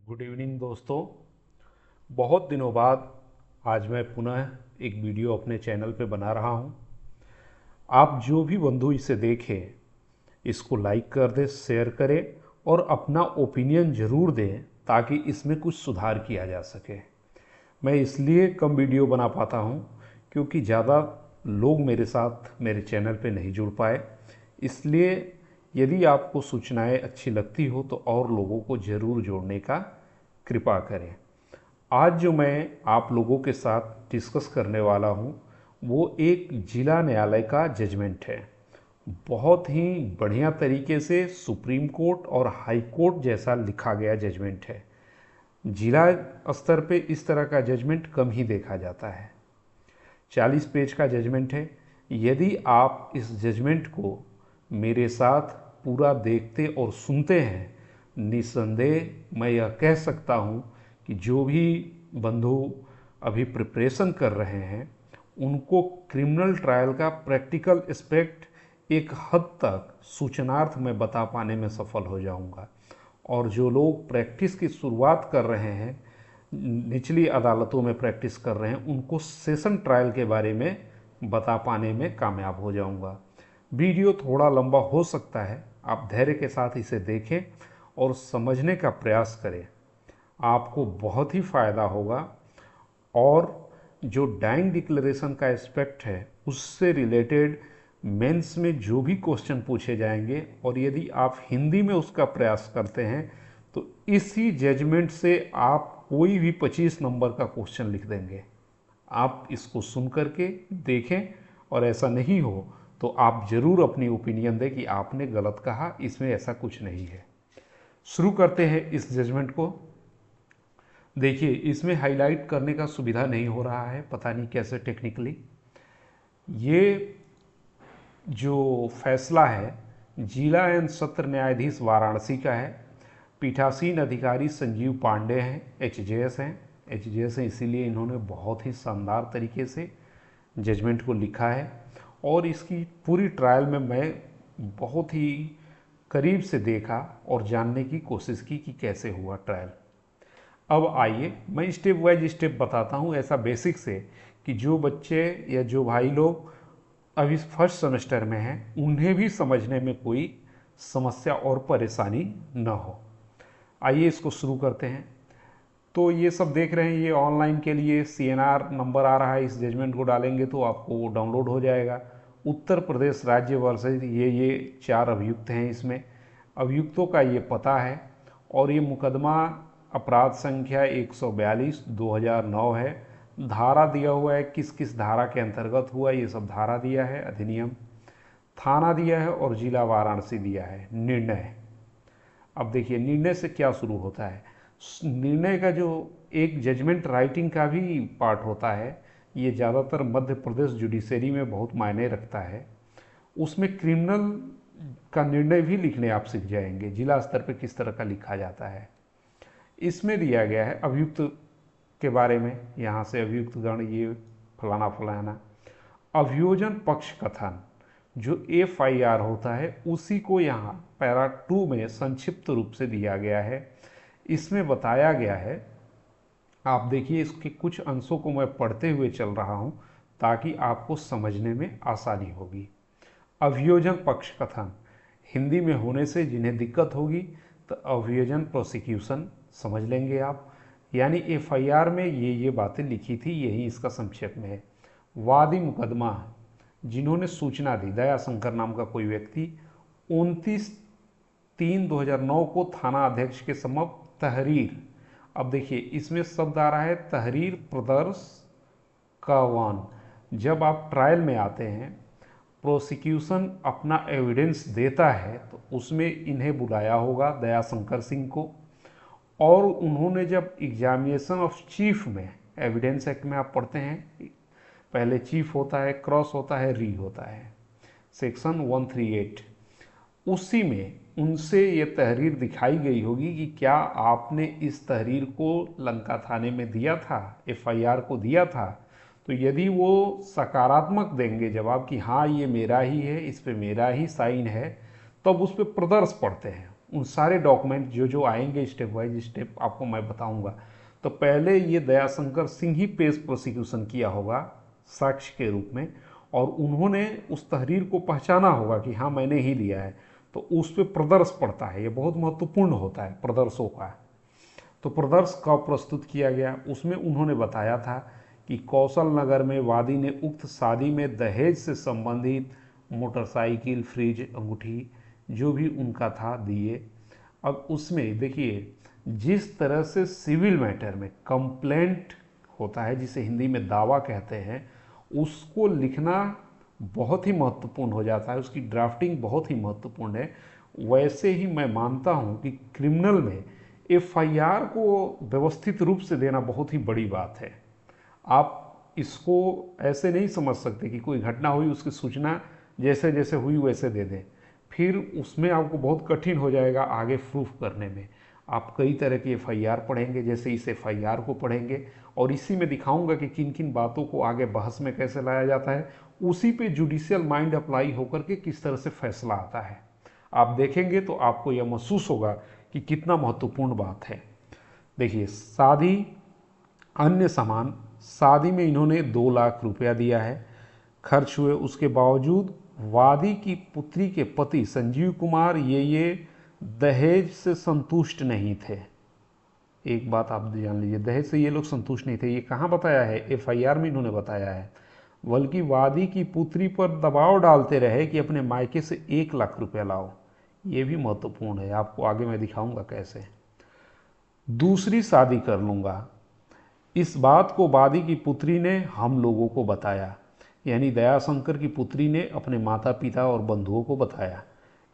Good evening दोस्तों। बहुत दिनों बाद आज मैं पुनः एक वीडियो अपने चैनल पे बना रहा हूँ। आप जो भी बंधु इसे देखें, इसको लाइक कर दें, शेयर करें और अपना ओपिनियन ज़रूर दें ताकि इसमें कुछ सुधार किया जा सके। मैं इसलिए कम वीडियो बना पाता हूँ क्योंकि ज़्यादा लोग मेरे साथ मेरे चैनल पे नहीं जुड़ पाए। इसलिए यदि आपको सूचनाएं अच्छी लगती हो तो और लोगों को ज़रूर जोड़ने का कृपा करें। आज जो मैं आप लोगों के साथ डिस्कस करने वाला हूँ वो एक जिला न्यायालय का जजमेंट है। बहुत ही बढ़िया तरीके से सुप्रीम कोर्ट और हाई कोर्ट जैसा लिखा गया जजमेंट है। जिला स्तर पे इस तरह का जजमेंट कम ही देखा जाता है। 40 पेज का जजमेंट है। यदि आप इस जजमेंट को मेरे साथ पूरा देखते और सुनते हैं, निस्संदेह मैं यह कह सकता हूँ कि जो भी बंधु अभी प्रिपरेशन कर रहे हैं उनको क्रिमिनल ट्रायल का प्रैक्टिकल एस्पेक्ट एक हद तक सूचनार्थ में बता पाने में सफल हो जाऊंगा। और जो लोग प्रैक्टिस की शुरुआत कर रहे हैं, निचली अदालतों में प्रैक्टिस कर रहे हैं, उनको सेशन ट्रायल के बारे में बता पाने में कामयाब हो जाऊंगा। वीडियो थोड़ा लंबा हो सकता है, आप धैर्य के साथ इसे देखें और समझने का प्रयास करें, आपको बहुत ही फ़ायदा होगा। और जो डाइंग डिक्लेरेशन का एस्पेक्ट है उससे रिलेटेड मेंस में जो भी क्वेश्चन पूछे जाएंगे, और यदि आप हिंदी में उसका प्रयास करते हैं तो इसी जजमेंट से आप कोई भी 25 नंबर का क्वेश्चन लिख देंगे। आप इसको सुन करके देखें और ऐसा नहीं हो तो आप ज़रूर अपनी ओपिनियन दें कि आपने गलत कहा, इसमें ऐसा कुछ नहीं है। शुरू करते हैं इस जजमेंट को। देखिए, इसमें हाईलाइट करने का सुविधा नहीं हो रहा है, पता नहीं कैसे टेक्निकली। ये जो फैसला है जिला एवं सत्र न्यायाधीश वाराणसी का है। पीठासीन अधिकारी संजीव पांडे हैं, एचजेएस हैं। एचजेएस हैं इसीलिए इन्होंने बहुत ही शानदार तरीके से जजमेंट को लिखा है। और इसकी पूरी ट्रायल में मैं बहुत ही करीब से देखा और जानने की कोशिश की कि कैसे हुआ ट्रायल। अब आइए मैं स्टेप वाइज स्टेप बताता हूँ, ऐसा बेसिक से कि जो बच्चे या जो भाई लोग अभी फर्स्ट सेमेस्टर में हैं उन्हें भी समझने में कोई समस्या और परेशानी न हो। आइए इसको शुरू करते हैं। तो ये सब देख रहे हैं, ये ऑनलाइन के लिए सीएनआर नंबर आ रहा है। इस जजमेंट को डालेंगे तो आपको वो डाउनलोड हो जाएगा। उत्तर प्रदेश राज्य वर्सेज ये 4 अभियुक्त हैं इसमें। अभियुक्तों का ये पता है और ये मुकदमा अपराध संख्या 142 2009 है। धारा दिया हुआ है, किस किस धारा के अंतर्गत हुआ ये सब धारा दिया है, अधिनियम। थाना दिया है और जिला वाराणसी दिया है। निर्णय, अब देखिए निर्णय से क्या शुरू होता है। निर्णय का जो एक जजमेंट राइटिंग का भी पार्ट होता है, ये ज़्यादातर मध्य प्रदेश जुडिशरी में बहुत मायने रखता है। उसमें क्रिमिनल का निर्णय भी लिखने आप सीख जाएंगे, जिला स्तर पर किस तरह का लिखा जाता है। इसमें दिया गया है अभियुक्त के बारे में, यहाँ से अभियुक्त गण ये फलाना फलाना। अभियोजन पक्ष कथन जो एफआईआर होता है उसी को यहाँ पैरा 2 में संक्षिप्त रूप से दिया गया है। इसमें बताया गया है, आप देखिए इसके कुछ अंशों को मैं पढ़ते हुए चल रहा हूँ ताकि आपको समझने में आसानी होगी। अभियोजन पक्ष कथन हिंदी में होने से जिन्हें दिक्कत होगी तो अभियोजन प्रोसिक्यूशन समझ लेंगे आप, यानी एफआईआर में ये बातें लिखी थी, यही इसका संक्षेप में है। वादी मुकदमा जिन्होंने सूचना दी, दया शंकर नाम का कोई व्यक्ति 29/3/2009 को थाना अध्यक्ष के समक्ष तहरीर, अब देखिए इसमें शब्द आ रहा है तहरीर प्रदर्श कवान। जब आप ट्रायल में आते हैं, प्रोसिक्यूशन अपना एविडेंस देता है तो उसमें इन्हें बुलाया होगा, दया शंकर सिंह को। और उन्होंने जब एग्जामिनेशन ऑफ चीफ में, एविडेंस एक्ट में आप पढ़ते हैं, पहले चीफ होता है, क्रॉस होता है, री होता है, सेक्शन 138, उसी में उनसे ये तहरीर दिखाई गई होगी कि क्या आपने इस तहरीर को लंका थाने में दिया था, एफआईआर को दिया था। तो यदि वो सकारात्मक देंगे जवाब कि हाँ ये मेरा ही है, इस पे मेरा ही साइन है, तब उस पर प्रदर्श पढ़ते हैं, उन सारे डॉक्यूमेंट जो जो आएंगे स्टेप बाय स्टेप आपको मैं बताऊंगा। तो पहले ये दयाशंकर सिंह ही पेश प्रोसिक्यूशन किया होगा साक्ष्य के रूप में, और उन्होंने उस तहरीर को पहचाना होगा कि हाँ मैंने ही लिया है, तो उस पर प्रदर्श पड़ता है। ये बहुत महत्वपूर्ण होता है प्रदर्शों का। तो प्रदर्श का प्रस्तुत किया गया, उसमें उन्होंने बताया था कि कौशल नगर में वादी ने उक्त शादी में दहेज से संबंधित मोटरसाइकिल, फ्रिज, अंगूठी जो भी उनका था दिए। अब उसमें देखिए, जिस तरह से सिविल मैटर में कंप्लेंट होता है, जिसे हिंदी में दावा कहते हैं, उसको लिखना बहुत ही महत्वपूर्ण हो जाता है, उसकी ड्राफ्टिंग बहुत ही महत्वपूर्ण है। वैसे ही मैं मानता हूँ कि क्रिमिनल में एफआईआर को व्यवस्थित रूप से देना बहुत ही बड़ी बात है। आप इसको ऐसे नहीं समझ सकते कि कोई घटना हुई उसकी सूचना जैसे जैसे हुई वैसे दे दें, फिर उसमें आपको बहुत कठिन हो जाएगा आगे प्रूफ करने में। आप कई तरह की एफआईआर पढ़ेंगे, जैसे इस एफआईआर को पढ़ेंगे, और इसी में दिखाऊंगा कि किन किन बातों को आगे बहस में कैसे लाया जाता है, उसी पे जुडिशियल माइंड अप्लाई होकर के किस तरह से फैसला आता है। आप देखेंगे तो आपको यह महसूस होगा कि कितना महत्वपूर्ण बात है। देखिए, शादी, अन्य सामान, शादी में इन्होंने 2 लाख रुपया दिया है, खर्च हुए। उसके बावजूद वादी की पुत्री के पति संजीव कुमार ये दहेज से संतुष्ट नहीं थे। एक बात आप जान लीजिए, दहेज से ये लोग संतुष्ट नहीं थे। ये कहाँ बताया है? एफआईआर में इन्होंने बताया है। बल्कि वादी की पुत्री पर दबाव डालते रहे कि अपने मायके से 1 लाख रुपया लाओ। ये भी महत्वपूर्ण है, आपको आगे मैं दिखाऊंगा कैसे। दूसरी शादी कर लूँगा, इस बात को वादी की पुत्री ने हम लोगों को बताया, यानी दयाशंकर की पुत्री ने अपने माता पिता और बंधुओं को बताया।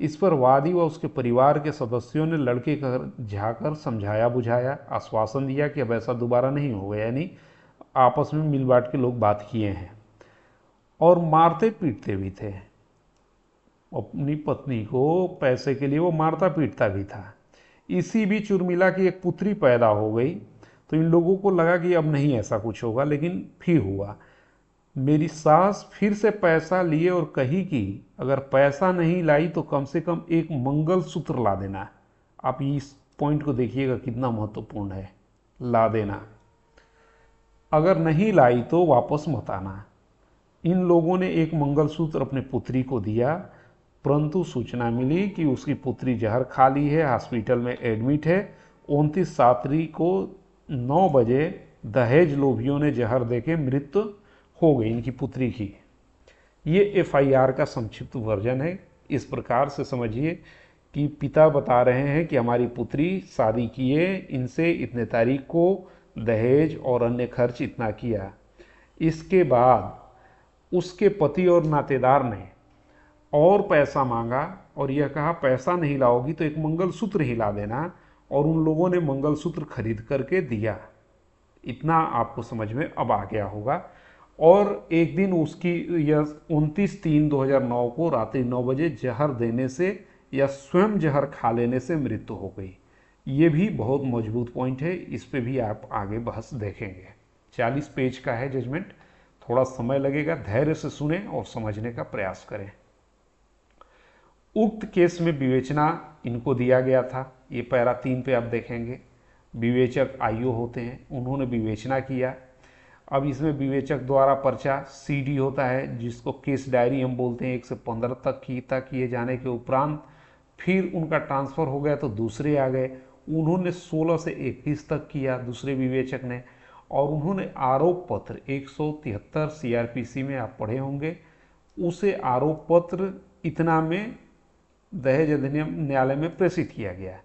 इस पर वादी व उसके परिवार के सदस्यों ने लड़के घर जाकर समझाया बुझाया, आश्वासन दिया कि अब ऐसा दोबारा नहीं होगा, यानी आपस में मिल बांट के लोग बात किए हैं, और मारते पीटते भी थे। अपनी पत्नी को पैसे के लिए वो मारता पीटता भी था। इसी बीच उर्मिला की एक पुत्री पैदा हो गई, तो इन लोगों को लगा कि अब नहीं ऐसा कुछ होगा, लेकिन फिर हुआ। मेरी सास फिर से पैसा लिए और कही कि अगर पैसा नहीं लाई तो कम से कम एक मंगलसूत्र ला देना। आप इस पॉइंट को देखिएगा कितना महत्वपूर्ण है, ला देना। अगर नहीं लाई तो वापस मत आना। इन लोगों ने एक मंगलसूत्र अपने पुत्री को दिया, परंतु सूचना मिली कि उसकी पुत्री जहर खा ली है, हॉस्पिटल में एडमिट है। 29/7 को 9 बजे दहेज लोभियों ने जहर देके मृत्यु हो गई इनकी पुत्री की। ये एफआईआर का संक्षिप्त वर्जन है। इस प्रकार से समझिए कि पिता बता रहे हैं कि हमारी पुत्री शादी किए, इनसे इतने तारीख को दहेज और अन्य खर्च इतना किया। इसके बाद उसके पति और नातेदार ने और पैसा मांगा और यह कहा पैसा नहीं लाओगी तो एक मंगलसूत्र ही ला देना, और उन लोगों ने मंगलसूत्र खरीद करके दिया। इतना आपको समझ में अब आ गया होगा। और एक दिन उसकी यह 29/3/2009 को रात्रि 9 बजे जहर देने से या स्वयं जहर खा लेने से मृत्यु हो गई। ये भी बहुत मजबूत पॉइंट है, इस पे भी आप आगे बहस देखेंगे। 40 पेज का है जजमेंट, थोड़ा समय लगेगा, धैर्य से सुने और समझने का प्रयास करें। उक्त केस में विवेचना इनको दिया गया था, ये पैरा 3 पे आप देखेंगे। विवेचक आईओ होते हैं, उन्होंने विवेचना किया। अब इसमें विवेचक द्वारा पर्चा सीडी होता है, जिसको केस डायरी हम बोलते हैं, 1 से 15 तक किए जाने के उपरांत फिर उनका ट्रांसफ़र हो गया तो दूसरे आ गए। उन्होंने 16 से 21 तक किया दूसरे विवेचक ने, और उन्होंने आरोप पत्र 173 सीआरपीसी में आप पढ़े होंगे, उसे आरोप पत्र इतना में दहेज अधिनियम न्यायालय में प्रेषित किया गया।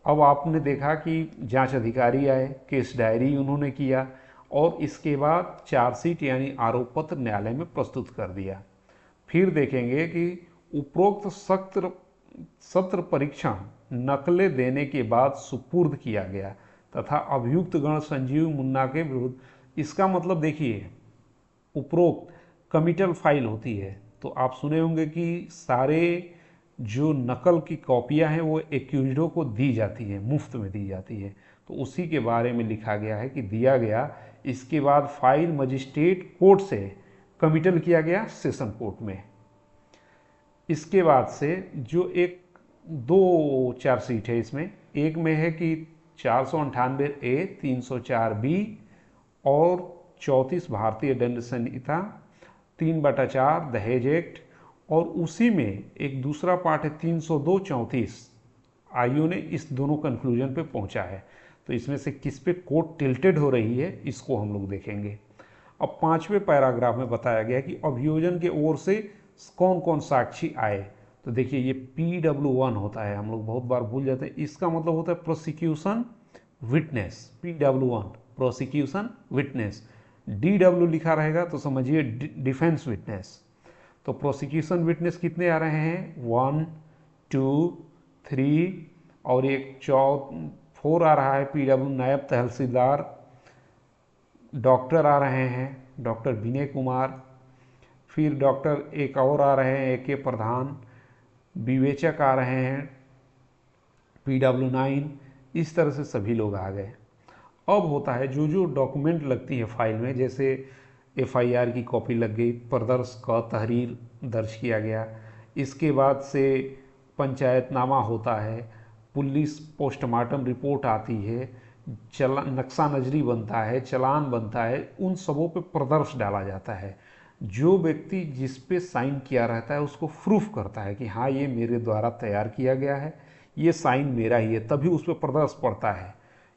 अब आपने देखा कि जांच अधिकारी आए, केस डायरी उन्होंने किया, और इसके बाद चार्जशीट यानी आरोप पत्र न्यायालय में प्रस्तुत कर दिया। फिर देखेंगे कि उपरोक्त सत्र परीक्षण नकलें देने के बाद सुपुर्द किया गया तथा अभियुक्त गण संजीव मुन्ना के विरुद्ध। इसका मतलब देखिए, उपरोक्त कमिटल फाइल होती है, तो आप सुने होंगे कि सारे जो नकल की कॉपियां हैं वो एक्यूज्डों को दी जाती है, मुफ्त में दी जाती है, तो उसी के बारे में लिखा गया है कि दिया गया। इसके बाद फाइल मजिस्ट्रेट कोर्ट से कमिटल किया गया सेशन कोर्ट में। इसके बाद से जो एक दो चार्जशीट है इसमें। एक में है कि 498A, 304B और 34 भारतीय दंड संहिता, 3/4 दहेज एक्ट, और उसी में एक दूसरा पार्ट है 302, 34। आईओ ने इस दोनों कंक्लूजन पे पहुंचा है। तो इसमें से किस पे कोर्ट टिल्टेड हो रही है इसको हम लोग देखेंगे। अब 5वें पैराग्राफ में बताया गया कि अभियोजन के ओर से कौन कौन साक्षी आए। तो देखिए ये PW1 होता है, हम लोग बहुत बार भूल जाते हैं, इसका मतलब होता है prosecution witness. PW1 prosecution witness. DW लिखा रहेगा तो समझिए डिफेंस विटनेस। तो प्रोसिक्यूशन विटनेस कितने आ रहे हैं? 1, 2, 3 और एक 4 आ रहा है PW नायब तहसीलदार। डॉक्टर आ रहे हैं, डॉक्टर विनय कुमार। फिर डॉक्टर एक और आ रहे हैं AK प्रधान। विवेचक आ रहे हैं PW9। इस तरह से सभी लोग आ गए। अब होता है जो जो डॉक्यूमेंट लगती है फाइल में, जैसे FIR की कॉपी लग गई, प्रदर्श का तहरीर दर्ज किया गया, इसके बाद से पंचायतनामा होता है, पुलिस पोस्टमार्टम रिपोर्ट आती है, नक्शा नजरी बनता है, चालान बनता है, उन सबों पे प्रदर्श डाला जाता है। जो व्यक्ति जिस पे साइन किया रहता है उसको प्रूफ करता है कि हाँ ये मेरे द्वारा तैयार किया गया है, ये साइन मेरा ही है, तभी उस पर प्रदर्श पड़ता है।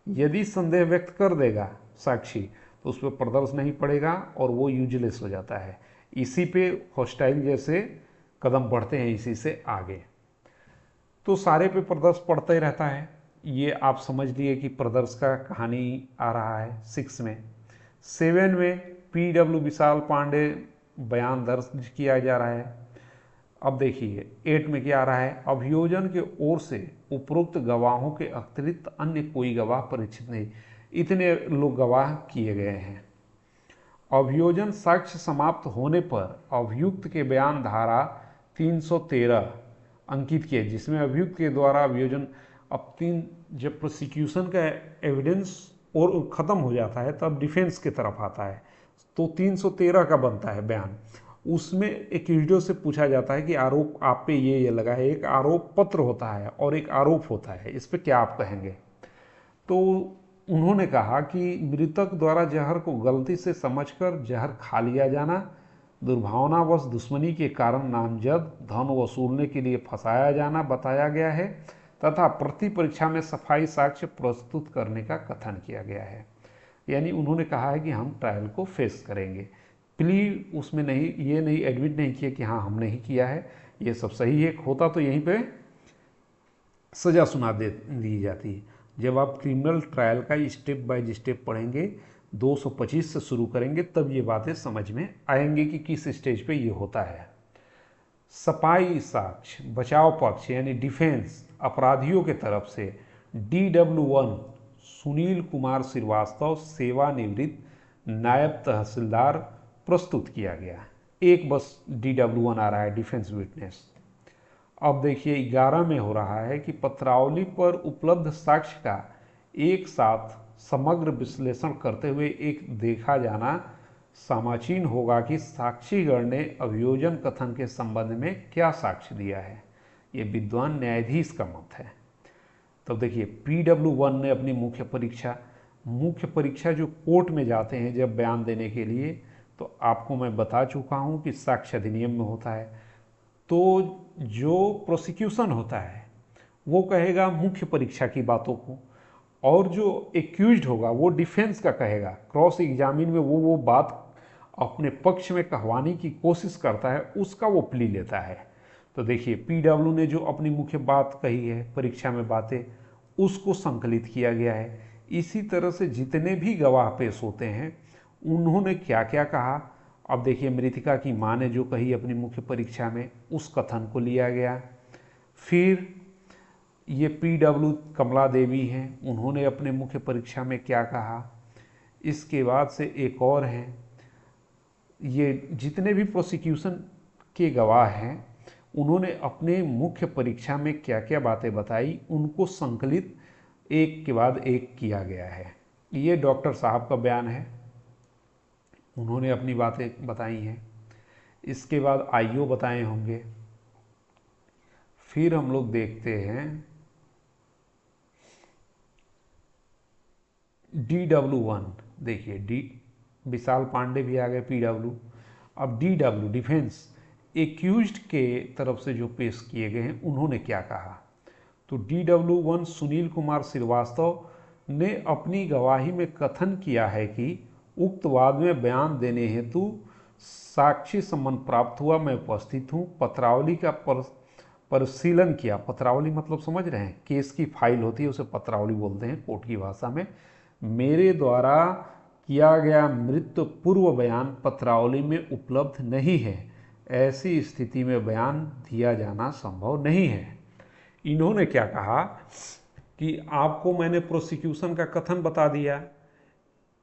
यदि संदेह व्यक्त कर देगा साक्षी तो उस पर प्रदर्श नहीं पड़ेगा और वो यूजलेस हो जाता है। इसी पे हॉस्टाइल जैसे कदम बढ़ते हैं इसी से आगे। तो सारे पे प्रदर्श पड़ता ही रहता है। ये आप समझ लिए कि प्रदर्श का कहानी आ रहा है 6 में। 7 में PW विशाल पांडे बयान दर्ज किया जा रहा है। अब देखिए 8 में क्या आ रहा है? अभियोजन के ओर से उपरोक्त गवाहों के अतिरिक्त अन्य कोई गवाह परीक्षित नहीं, इतने लोग गवाह किए गए हैं। अभियोजन साक्ष्य समाप्त होने पर अभियुक्त के बयान धारा 313 अंकित किए, जिसमें अभियुक्त के द्वारा अभियोजन अब जब प्रोसिक्यूशन का एविडेंस और ख़त्म हो जाता है तब डिफेंस की तरफ आता है, तो 313 का बनता है बयान। उसमें एक वीडियो से पूछा जाता है कि आरोप आप पे ये लगा है। एक आरोप पत्र होता है और एक आरोप होता है, इस पे क्या आप कहेंगे? तो उन्होंने कहा कि मृतक द्वारा जहर को गलती से समझकर जहर खा लिया जाना, दुर्भावनावश दुश्मनी के कारण नामजद धन वसूलने के लिए फंसाया जाना बताया गया है, तथा प्रति परीक्षा में सफाई साक्ष्य प्रस्तुत करने का कथन किया गया है। यानी उन्होंने कहा है कि हम ट्रायल को फेस करेंगे। प्ली उसमें नहीं, ये नहीं एडमिट नहीं किया कि हाँ हमने ही किया है, ये सब सही है, होता तो यहीं पे सज़ा सुना दे दी जाती है। जब आप क्रिमिनल ट्रायल का स्टेप बाय स्टेप पढ़ेंगे, 225 से शुरू करेंगे, तब ये बातें समझ में आएंगे कि किस स्टेज पे ये होता है। सफाई साक्ष्य बचाव पक्ष यानी डिफेंस अपराधियों के तरफ से DW1 सुनील कुमार श्रीवास्तव सेवानिवृत्त नायब तहसीलदार प्रस्तुत किया गया। एक बस DW1 आ रहा है डिफेंस विटनेस। अब देखिए 11 में हो रहा है कि पत्रावली पर उपलब्ध साक्ष्य का एक साथ समग्र विश्लेषण करते हुए एक देखा जाना समाचीन होगा कि साक्षीगण ने अभियोजन कथन के संबंध में क्या साक्ष्य दिया है। ये विद्वान न्यायाधीश का मत है। तब देखिए PW1 ने अपनी मुख्य परीक्षा जो कोर्ट में जाते हैं जब बयान देने के लिए, तो आपको मैं बता चुका हूँ कि साक्ष्य अधिनियम में होता है। तो जो प्रोसिक्यूशन होता है वो कहेगा मुख्य परीक्षा की बातों को, और जो एक्यूज्ड होगा वो डिफेंस का कहेगा। क्रॉस एग्जामिन में वो बात अपने पक्ष में कहवाने की कोशिश करता है, उसका वो प्ली लेता है। तो देखिए PW ने जो अपनी मुख्य बात कही है परीक्षा में बातें, उसको संकलित किया गया है। इसी तरह से जितने भी गवाह पेश होते हैं उन्होंने क्या क्या कहा। अब देखिए मृतिका की माँ ने जो कही अपनी मुख्य परीक्षा में, उस कथन को लिया गया। फिर ये PW कमला देवी हैं, उन्होंने अपने मुख्य परीक्षा में क्या कहा। इसके बाद से एक और हैं, ये जितने भी प्रोसिक्यूशन के गवाह हैं उन्होंने अपने मुख्य परीक्षा में क्या क्या बातें बताई, उनको संकलित एक के बाद एक किया गया है। ये डॉक्टर साहब का बयान है, उन्होंने अपनी बातें बताई हैं। इसके बाद आईओ बताए होंगे। फिर हम लोग देखते हैं DW1। देखिए डी विशाल पांडे भी आ गए PW। अब DW डिफेंस एक्यूज्ड के तरफ से जो पेश किए गए हैं उन्होंने क्या कहा। तो DW1 सुनील कुमार श्रीवास्तव ने अपनी गवाही में कथन किया है कि उक्त वाद में बयान देने हेतु साक्षी सम्मन प्राप्त हुआ, मैं उपस्थित हूँ, पत्रावली का परिशीलन किया। पत्रावली मतलब समझ रहे हैं, केस की फाइल होती है उसे पत्रावली बोलते हैं कोर्ट की भाषा में। मेरे द्वारा किया गया मृत्यु पूर्व बयान पत्रावली में उपलब्ध नहीं है, ऐसी स्थिति में बयान दिया जाना संभव नहीं है। इन्होंने क्या कहा कि आपको मैंने प्रोसिक्यूशन का कथन बता दिया।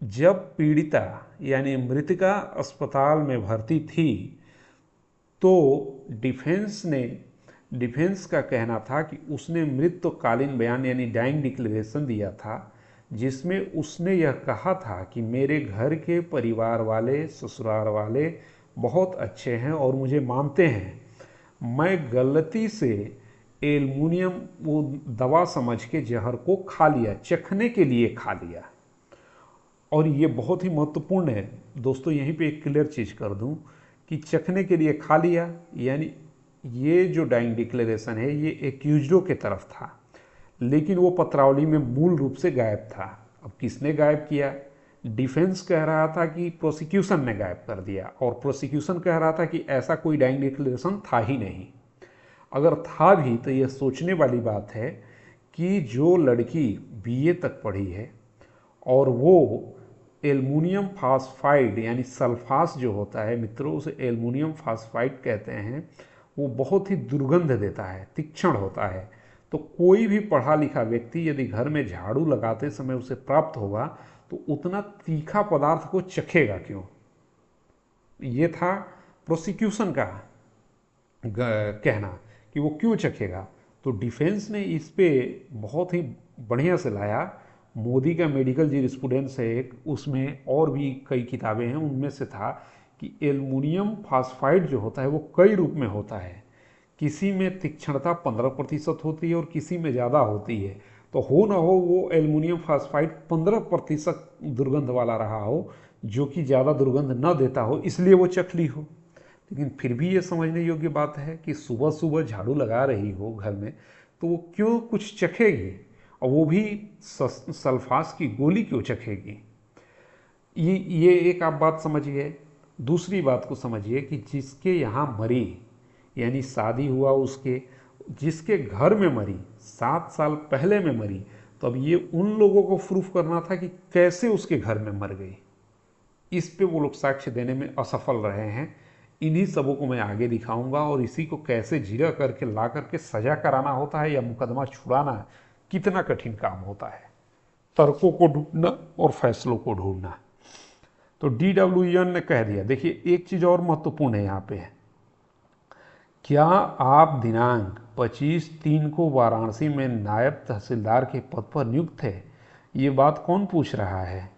जब पीड़िता यानी मृतिका अस्पताल में भर्ती थी तो डिफेंस का कहना था कि उसने मृत्युकालीन बयान यानी डाइंग डिक्लेरेशन दिया था, जिसमें उसने यह कहा था कि मेरे घर के परिवार वाले, ससुराल वाले बहुत अच्छे हैं और मुझे मानते हैं। मैं गलती से एल्युमिनियम वो दवा समझ के जहर को खा लिया, चखने के लिए खा लिया। और ये बहुत ही महत्वपूर्ण है दोस्तों, यहीं पे एक क्लियर चीज़ कर दूं कि चखने के लिए खा लिया, यानी ये जो डाइंग डिक्लेरेशन है ये एक्यूज्डो के तरफ था, लेकिन वो पत्रावली में मूल रूप से गायब था। अब किसने गायब किया? डिफेंस कह रहा था कि प्रोसिक्यूशन ने गायब कर दिया, और प्रोसिक्यूशन कह रहा था कि ऐसा कोई डाइंग डिक्लेरेशन था ही नहीं। अगर था भी तो यह सोचने वाली बात है कि जो लड़की BA तक पढ़ी है और वो एल्युमिनियम फास्फाइड यानी सल्फास जो होता है मित्रों, उसे एल्युमिनियम फास्फाइड कहते हैं, वो बहुत ही दुर्गंध देता है, तीक्ष्ण होता है। तो कोई भी पढ़ा लिखा व्यक्ति यदि घर में झाड़ू लगाते समय उसे प्राप्त होगा तो उतना तीखा पदार्थ को चखेगा क्यों? ये था प्रोसिक्यूशन का कहना कि वो क्यों चखेगा। तो डिफेंस ने इस पे बहुत ही बढ़िया से लाया। मोदी का मेडिकल जूरिस्प्रूडेंस है एक, उसमें और भी कई किताबें हैं, उनमें से था कि एल्युमिनियम फास्फाइड जो होता है वो कई रूप में होता है। किसी में तीक्ष्णता 15% होती है और किसी में ज़्यादा होती है। तो हो ना हो वो एल्युमिनियम फास्फाइड 15% दुर्गंध वाला रहा हो, जो कि ज़्यादा दुर्गंध न देता हो, इसलिए वो चख ली हो। लेकिन फिर भी ये समझने योग्य बात है कि सुबह सुबह झाड़ू लगा रही हो घर में तो वो क्यों कुछ चखेगी, और वो भी सल्फास की गोली क्यों चखेगी? ये एक आप बात समझिए। दूसरी बात को समझिए कि जिसके यहाँ मरी यानी शादी हुआ उसके, जिसके घर में मरी 7 साल पहले में मरी, तो अब ये उन लोगों को प्रूफ करना था कि कैसे उसके घर में मर गई। इस पे वो लोग साक्ष्य देने में असफल रहे हैं। इन्हीं सबों को मैं आगे दिखाऊंगा, और इसी को कैसे जीरा करके ला करके सजा कराना होता है या मुकदमा छुड़ाना कितना कठिन काम होता है, तर्कों को ढूंढना और फैसलों को ढूंढना। तो DW1 ने कह दिया। देखिए एक चीज़ और महत्वपूर्ण है यहाँ पे, क्या आप दिनांक 25/3 को वाराणसी में नायब तहसीलदार के पद पर नियुक्त थे? ये बात कौन पूछ रहा है?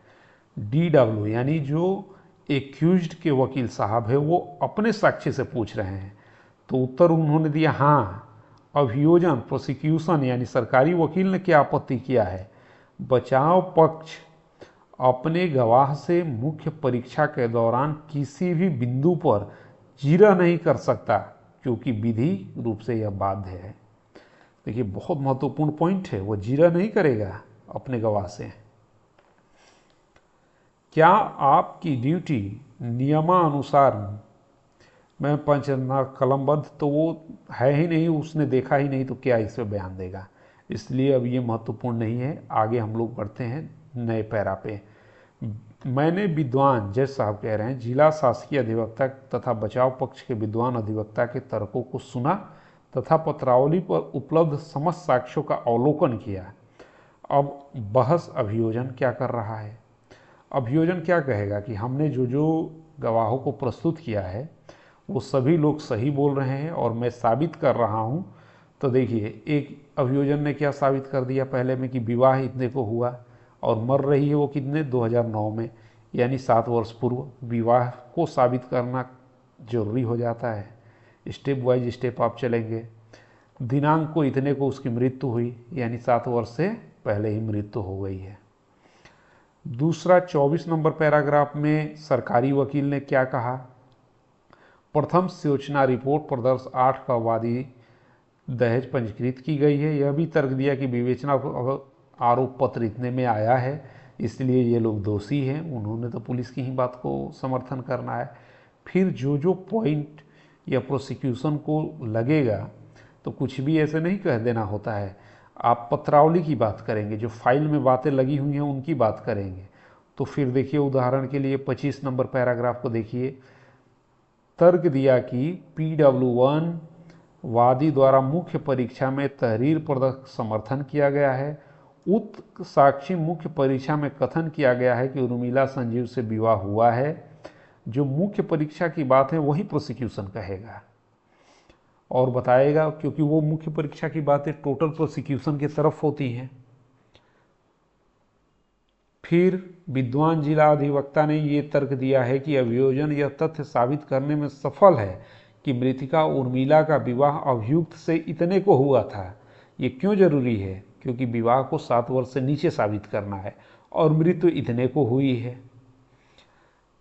DW यानी जो एक्यूज्ड के वकील साहब है वो अपने साक्ष्य से पूछ रहे हैं। तो उत्तर उन्होंने दिया हाँ। अभियोजन प्रोसिक्यूशन यानी सरकारी वकील ने क्या आपत्ति किया है? बचाव पक्ष अपने गवाह से मुख्य परीक्षा के दौरान किसी भी बिंदु पर जिरह नहीं कर सकता, क्योंकि विधि रूप से यह बाध्य है। देखिए बहुत महत्वपूर्ण पॉइंट है, वो जिरह नहीं करेगा अपने गवाह से। क्या आपकी ड्यूटी नियमानुसार, मैं पंचना कलमबद्ध तो वो है ही नहीं, उसने देखा ही नहीं, तो क्या इस पर बयान देगा? इसलिए अब ये महत्वपूर्ण नहीं है। आगे हम लोग बढ़ते हैं नए पैरा पे। मैंने विद्वान जज साहब कह रहे हैं जिला शासकीय अधिवक्ता तथा बचाव पक्ष के विद्वान अधिवक्ता के तर्कों को सुना तथा पत्रावली पर उपलब्ध समस्त साक्ष्यों का अवलोकन किया। अब बहस अभियोजन क्या कर रहा है? अभियोजन क्या कहेगा कि हमने जो जो गवाहों को प्रस्तुत किया है वो सभी लोग सही बोल रहे हैं और मैं साबित कर रहा हूँ। तो देखिए एक अभियोजन ने क्या साबित कर दिया पहले में कि विवाह इतने को हुआ और मर रही है वो कितने 2009 में, यानी 7 वर्ष पूर्व। विवाह को साबित करना जरूरी हो जाता है, स्टेप वाइज स्टेप आप चलेंगे। दिनांक को इतने को उसकी मृत्यु हुई, यानी 7 वर्ष से पहले ही मृत्यु हो गई है। दूसरा 24 नंबर पैराग्राफ में सरकारी वकील ने क्या कहा? प्रथम सूचना रिपोर्ट प्रदर्श 8 का वादी दहेज पंजीकृत की गई है। यह भी तर्क दिया कि विवेचना आरोप पत्र इतने में आया है, इसलिए ये लोग दोषी हैं। उन्होंने तो पुलिस की ही बात को समर्थन करना है। फिर जो पॉइंट या प्रोसिक्यूशन को लगेगा, तो कुछ भी ऐसे नहीं कह देना होता है। आप पत्रावली की बात करेंगे, जो फाइल में बातें लगी हुई हैं उनकी बात करेंगे। तो फिर देखिए, उदाहरण के लिए 25 नंबर पैराग्राफ को देखिए। तर्क दिया कि PW1 वादी द्वारा मुख्य परीक्षा में तहरीर पर समर्थन किया गया है। उक्त साक्षी मुख्य परीक्षा में कथन किया गया है कि उर्मिला संजीव से विवाह हुआ है। जो मुख्य परीक्षा की बात है वही प्रोसिक्यूशन कहेगा और बताएगा, क्योंकि वो मुख्य परीक्षा की बातें टोटल प्रोसिक्यूशन की तरफ होती हैं। फिर विद्वान जिला अधिवक्ता ने ये तर्क दिया है कि अभियोजन यह तथ्य साबित करने में सफल है कि मृतिका उर्मिला का विवाह अभियुक्त से इतने को हुआ था। ये क्यों जरूरी है? क्योंकि विवाह को 7 वर्ष से नीचे साबित करना है और मृत्यु इतने को हुई है।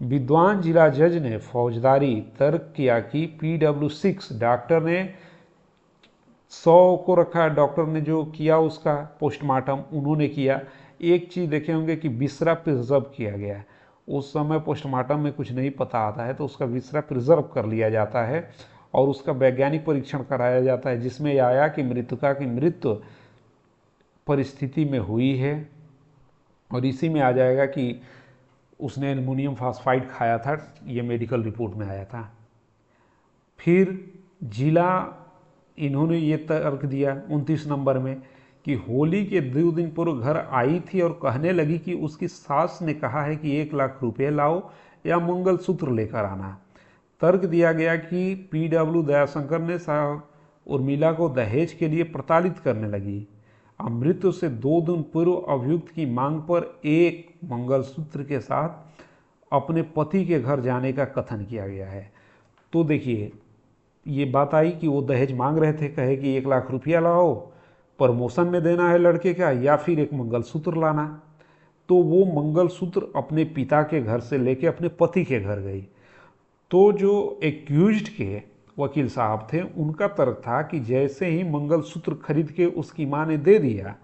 विद्वान जिला जज ने फौजदारी तर्क किया कि PW6 डॉक्टर ने 100 को रखा, डॉक्टर ने जो किया उसका पोस्टमार्टम उन्होंने किया। एक चीज़ देखे होंगे कि विसरा प्रिजर्व किया गया है। उस समय पोस्टमार्टम में कुछ नहीं पता आता है तो उसका विसरा प्रिजर्व कर लिया जाता है और उसका वैज्ञानिक परीक्षण कराया जाता है, जिसमें आया कि मृतका की मृत्यु परिस्थिति में हुई है। और इसी में आ जाएगा कि उसने एल्युमिनियम फास्फाइड खाया था, ये मेडिकल रिपोर्ट में आया था। फिर जिला इन्होंने ये तर्क दिया 29 नंबर में कि होली के 2 दिन पूर्व घर आई थी और कहने लगी कि उसकी सास ने कहा है कि 1 लाख रुपए लाओ या मंगलसूत्र लेकर आना। तर्क दिया गया कि PW दयाशंकर ने उर्मिला को दहेज के लिए प्रताड़ित करने लगी। मृत्यु से 2 दिन पूर्व अभियुक्त की मांग पर एक मंगलसूत्र के साथ अपने पति के घर जाने का कथन किया गया है। तो देखिए, ये बात आई कि वो दहेज मांग रहे थे, कहे कि 1 लाख रुपया लाओ, प्रमोशन में देना है लड़के का, या फिर एक मंगलसूत्र लाना। तो वो मंगलसूत्र अपने पिता के घर से लेके अपने पति के घर गई। तो जो एक्यूज्ड के वकील साहब थे, उनका तर्क था कि जैसे ही मंगलसूत्र खरीद के उसकी मां ने दे दिया,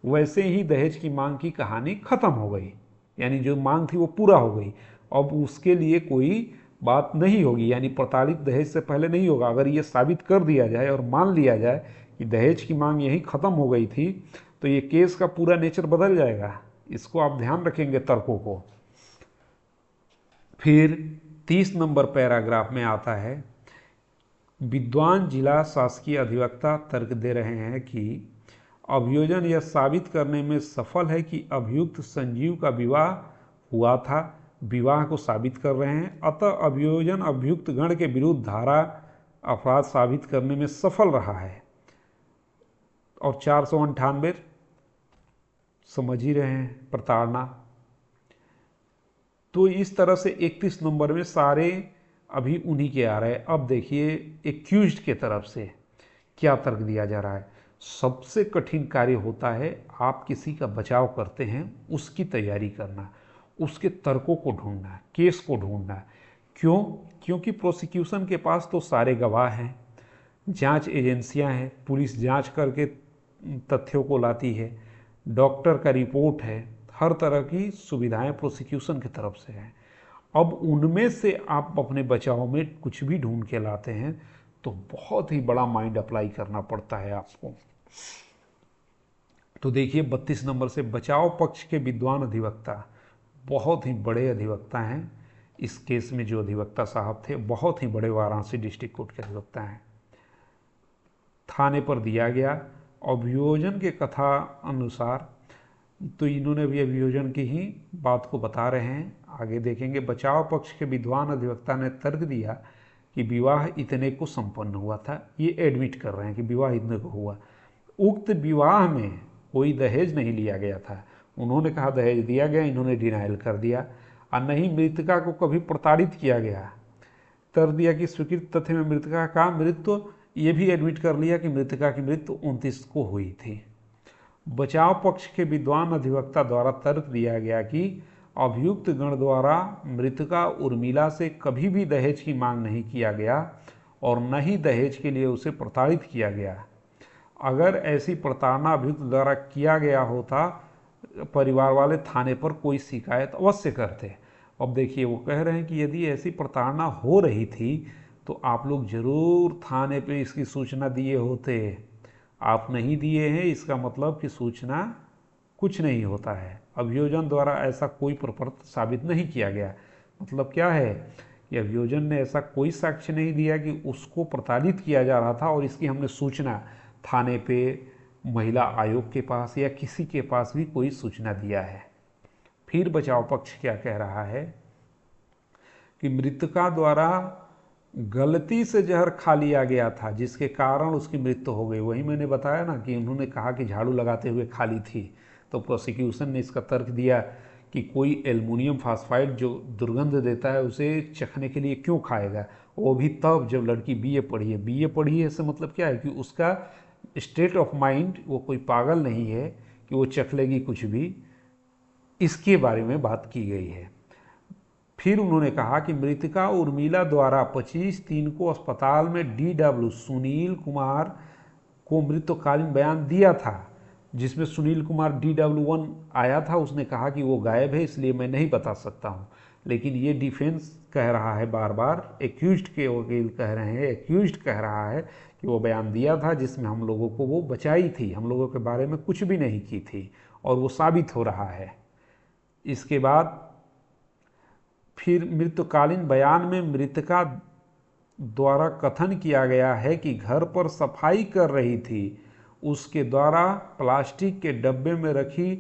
वैसे ही दहेज की मांग की कहानी खत्म हो गई, यानी जो मांग थी वो पूरा हो गई। अब उसके लिए कोई बात नहीं होगी, यानी प्रताड़ित दहेज से पहले नहीं होगा। अगर ये साबित कर दिया जाए और मान लिया जाए कि दहेज की मांग यही खत्म हो गई थी, तो ये केस का पूरा नेचर बदल जाएगा। इसको आप ध्यान रखेंगे तर्कों को। फिर 30 नंबर पैराग्राफ में आता है, विद्वान जिला शासकीय अधिवक्ता तर्क दे रहे हैं कि अभियोजन यह साबित करने में सफल है कि अभियुक्त संजीव का विवाह हुआ था। विवाह को साबित कर रहे हैं, अतः अभियोजन अभियुक्त गण के विरुद्ध धारा अपराध साबित करने में सफल रहा है। और 498 समझ ही रहे हैं, प्रताड़ना। तो इस तरह से 31 नंबर में सारे अभी उन्हीं के आ रहे हैं। अब देखिए एक्यूज्ड के तरफ से क्या तर्क दिया जा रहा है। सबसे कठिन कार्य होता है, आप किसी का बचाव करते हैं, उसकी तैयारी करना, उसके तर्कों को ढूंढना, केस को ढूंढना। क्यों? क्योंकि प्रोसिक्यूशन के पास तो सारे गवाह हैं, जांच एजेंसियां हैं, पुलिस जांच करके तथ्यों को लाती है, डॉक्टर का रिपोर्ट है, हर तरह की सुविधाएं प्रोसिक्यूशन की तरफ से हैं। अब उनमें से आप अपने बचाव में कुछ भी ढूंढ के लाते हैं तो बहुत ही बड़ा माइंड अप्लाई करना पड़ता है आपको। तो देखिए 32 नंबर से बचाव पक्ष के विद्वान अधिवक्ता, बहुत ही बड़े अधिवक्ता हैं। इस केस में जो अधिवक्ता साहब थे बहुत ही बड़े वाराणसी डिस्ट्रिक्ट कोर्ट के अधिवक्ता हैं। थाने पर दिया गया अभियोजन के कथा अनुसार, तो इन्होंने भी अभियोजन की ही बात को बता रहे हैं, आगे देखेंगे। बचाव पक्ष के विद्वान अधिवक्ता ने तर्क दिया कि विवाह इतने को संपन्न हुआ था। ये एडमिट कर रहे हैं कि विवाह इतने को हुआ। उक्त विवाह में कोई दहेज नहीं लिया गया था। उन्होंने कहा दहेज दिया गया, इन्होंने डिनाइल कर दिया। और नहीं मृतका को कभी प्रताड़ित किया गया। तर्क दिया कि स्वीकृत तथ्य में मृतका का मृत्यु ये भी एडमिट कर लिया कि मृतका की मृत्यु 29 को हुई थी। बचाव पक्ष के विद्वान अधिवक्ता द्वारा तर्क दिया गया कि अभियुक्त गण द्वारा मृतका उर्मिला से कभी भी दहेज की मांग नहीं किया गया और न ही दहेज के लिए उसे प्रताड़ित किया गया। अगर ऐसी प्रताड़ना अभियुक्त द्वारा किया गया होता, परिवार वाले थाने पर कोई शिकायत अवश्य करते। अब देखिए, वो कह रहे हैं कि यदि ऐसी प्रताड़ना हो रही थी तो आप लोग जरूर थाने पे इसकी सूचना दिए होते। आप नहीं दिए हैं, इसका मतलब कि सूचना कुछ नहीं होता है। अभियोजन द्वारा ऐसा कोई प्रपत्र साबित नहीं किया गया। मतलब क्या है कि अभियोजन ने ऐसा कोई साक्ष्य नहीं दिया कि उसको प्रताड़ित किया जा रहा था और इसकी हमने सूचना थाने पे, महिला आयोग के पास या किसी के पास भी कोई सूचना दिया है। फिर बचाव पक्ष क्या कह रहा है कि मृतका द्वारा गलती से जहर खा लिया गया था जिसके कारण उसकी मृत्यु हो गई। वही मैंने बताया ना कि उन्होंने कहा कि झाड़ू लगाते हुए खा ली थी, तो प्रोसिक्यूशन ने इसका तर्क दिया कि कोई एल्युमिनियम फास्फाइड जो दुर्गंध देता है उसे चखने के लिए क्यों खाएगा, वो भी तब जब लड़की बीए पढ़ी है। बीए पढ़ी है इससे मतलब क्या है कि उसका स्टेट ऑफ माइंड, वो कोई पागल नहीं है कि वो चख लेगी कुछ भी। इसके बारे में बात की गई है। फिर उन्होंने कहा कि मृतका उर्मिला द्वारा 25/3 को अस्पताल में DW सुनील कुमार को मृत्युकालीन बयान दिया था, जिसमें सुनील कुमार DW1 आया था। उसने कहा कि वो गायब है, इसलिए मैं नहीं बता सकता हूँ। लेकिन ये डिफेंस कह रहा है, बार बार एक्यूज्ड के वकील कह रहे हैं, एक्यूज्ड कह रहा है कि वो बयान दिया था जिसमें हम लोगों को वो बचाई थी, हम लोगों के बारे में कुछ भी नहीं की थी, और वो साबित हो रहा है। इसके बाद फिर मृत्युकालीन बयान में मृतका द्वारा कथन किया गया है कि घर पर सफाई कर रही थी, उसके द्वारा प्लास्टिक के डब्बे में रखी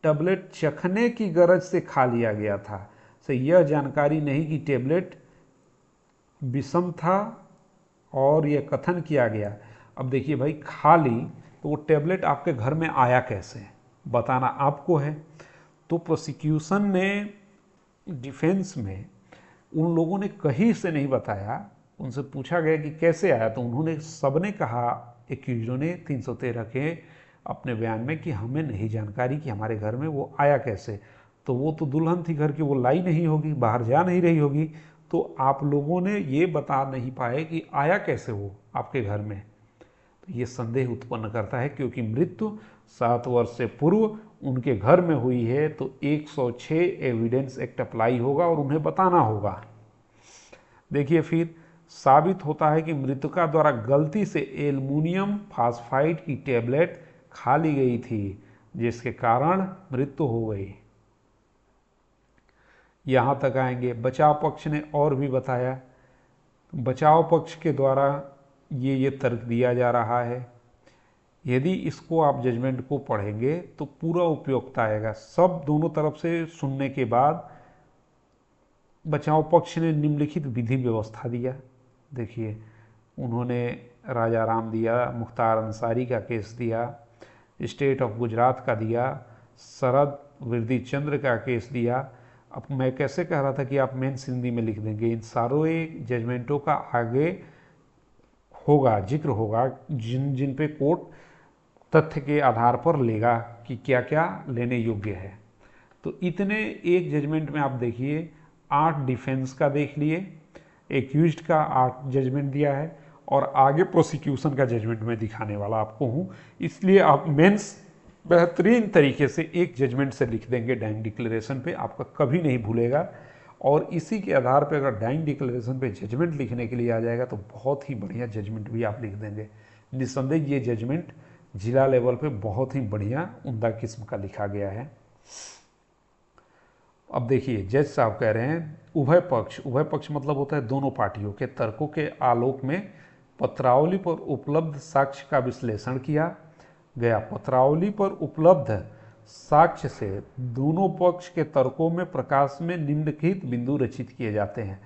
टैबलेट चखने की गरज से खा लिया गया था। से यह जानकारी नहीं कि टैबलेट विषम था और यह कथन किया गया। अब देखिए भाई, खा ली तो वो टैबलेट आपके घर में आया कैसे, बताना आपको है। तो प्रोसिक्यूशन ने डिफेंस में उन लोगों ने कहीं से नहीं बताया। उनसे पूछा गया कि कैसे आया, तो उन्होंने सबने कहा, एक्यूजों ने 313 के अपने बयान में, कि हमें नहीं जानकारी कि हमारे घर में वो आया कैसे। तो वो तो दुल्हन थी घर की, वो लाई नहीं होगी, बाहर जा नहीं रही होगी, तो आप लोगों ने ये बता नहीं पाए कि आया कैसे वो आपके घर में। तो ये संदेह उत्पन्न करता है, क्योंकि मृत्यु 7 वर्ष से पूर्व उनके घर में हुई है, तो 106 एविडेंस एक्ट अप्लाई होगा और उन्हें बताना होगा। देखिए, फिर साबित होता है कि मृतका द्वारा गलती से एल्युमिनियम फास्फाइड की टैबलेट खा ली गई थी, जिसके कारण मृत्यु हो गई। यहां तक आएंगे। बचाव पक्ष ने और भी बताया। बचाव पक्ष के द्वारा ये तर्क दिया जा रहा है, यदि इसको आप जजमेंट को पढ़ेंगे तो पूरा उपयोगिता आएगा। सब दोनों तरफ से सुनने के बाद बचाव पक्ष ने निम्नलिखित विधि व्यवस्था दिया। देखिए, उन्होंने राजा राम दिया, मुख्तार अंसारी का केस दिया, स्टेट ऑफ गुजरात का दिया, शरद वृद्धि चंद्र का केस दिया। अब मैं कैसे कह रहा था कि आप मेन हिंदी में लिख देंगे, इन सारों जजमेंटों का आगे होगा, जिक्र होगा, जिन जिन पे कोर्ट तथ्य के आधार पर लेगा कि क्या क्या लेने योग्य है। तो इतने एक जजमेंट में आप देखिए 8 डिफेंस का देख लिए, एक्यूज्ड का 8 जजमेंट दिया है, और आगे प्रोसिक्यूशन का जजमेंट मैं दिखाने वाला आपको हूँ। इसलिए आप मेंस बेहतरीन तरीके से एक जजमेंट से लिख देंगे डाइंग डिक्लेरेशन पे, आपका कभी नहीं भूलेगा। और इसी के आधार पे अगर डाइंग डिक्लेरेशन पे जजमेंट लिखने के लिए आ जाएगा तो बहुत ही बढ़िया जजमेंट भी आप लिख देंगे। निस्संदेह ये जजमेंट जिला लेवल पे बहुत ही बढ़िया उम्दा किस्म का लिखा गया है। अब देखिए, जज साहब कह रहे हैं उभय पक्ष मतलब होता है दोनों पार्टियों के तर्कों के आलोक में पत्रावली पर उपलब्ध साक्ष्य का विश्लेषण किया गया। पत्रावली पर उपलब्ध साक्ष्य से दोनों पक्ष के तर्कों में प्रकाश में निम्नलिखित बिंदु रचित किए जाते हैं।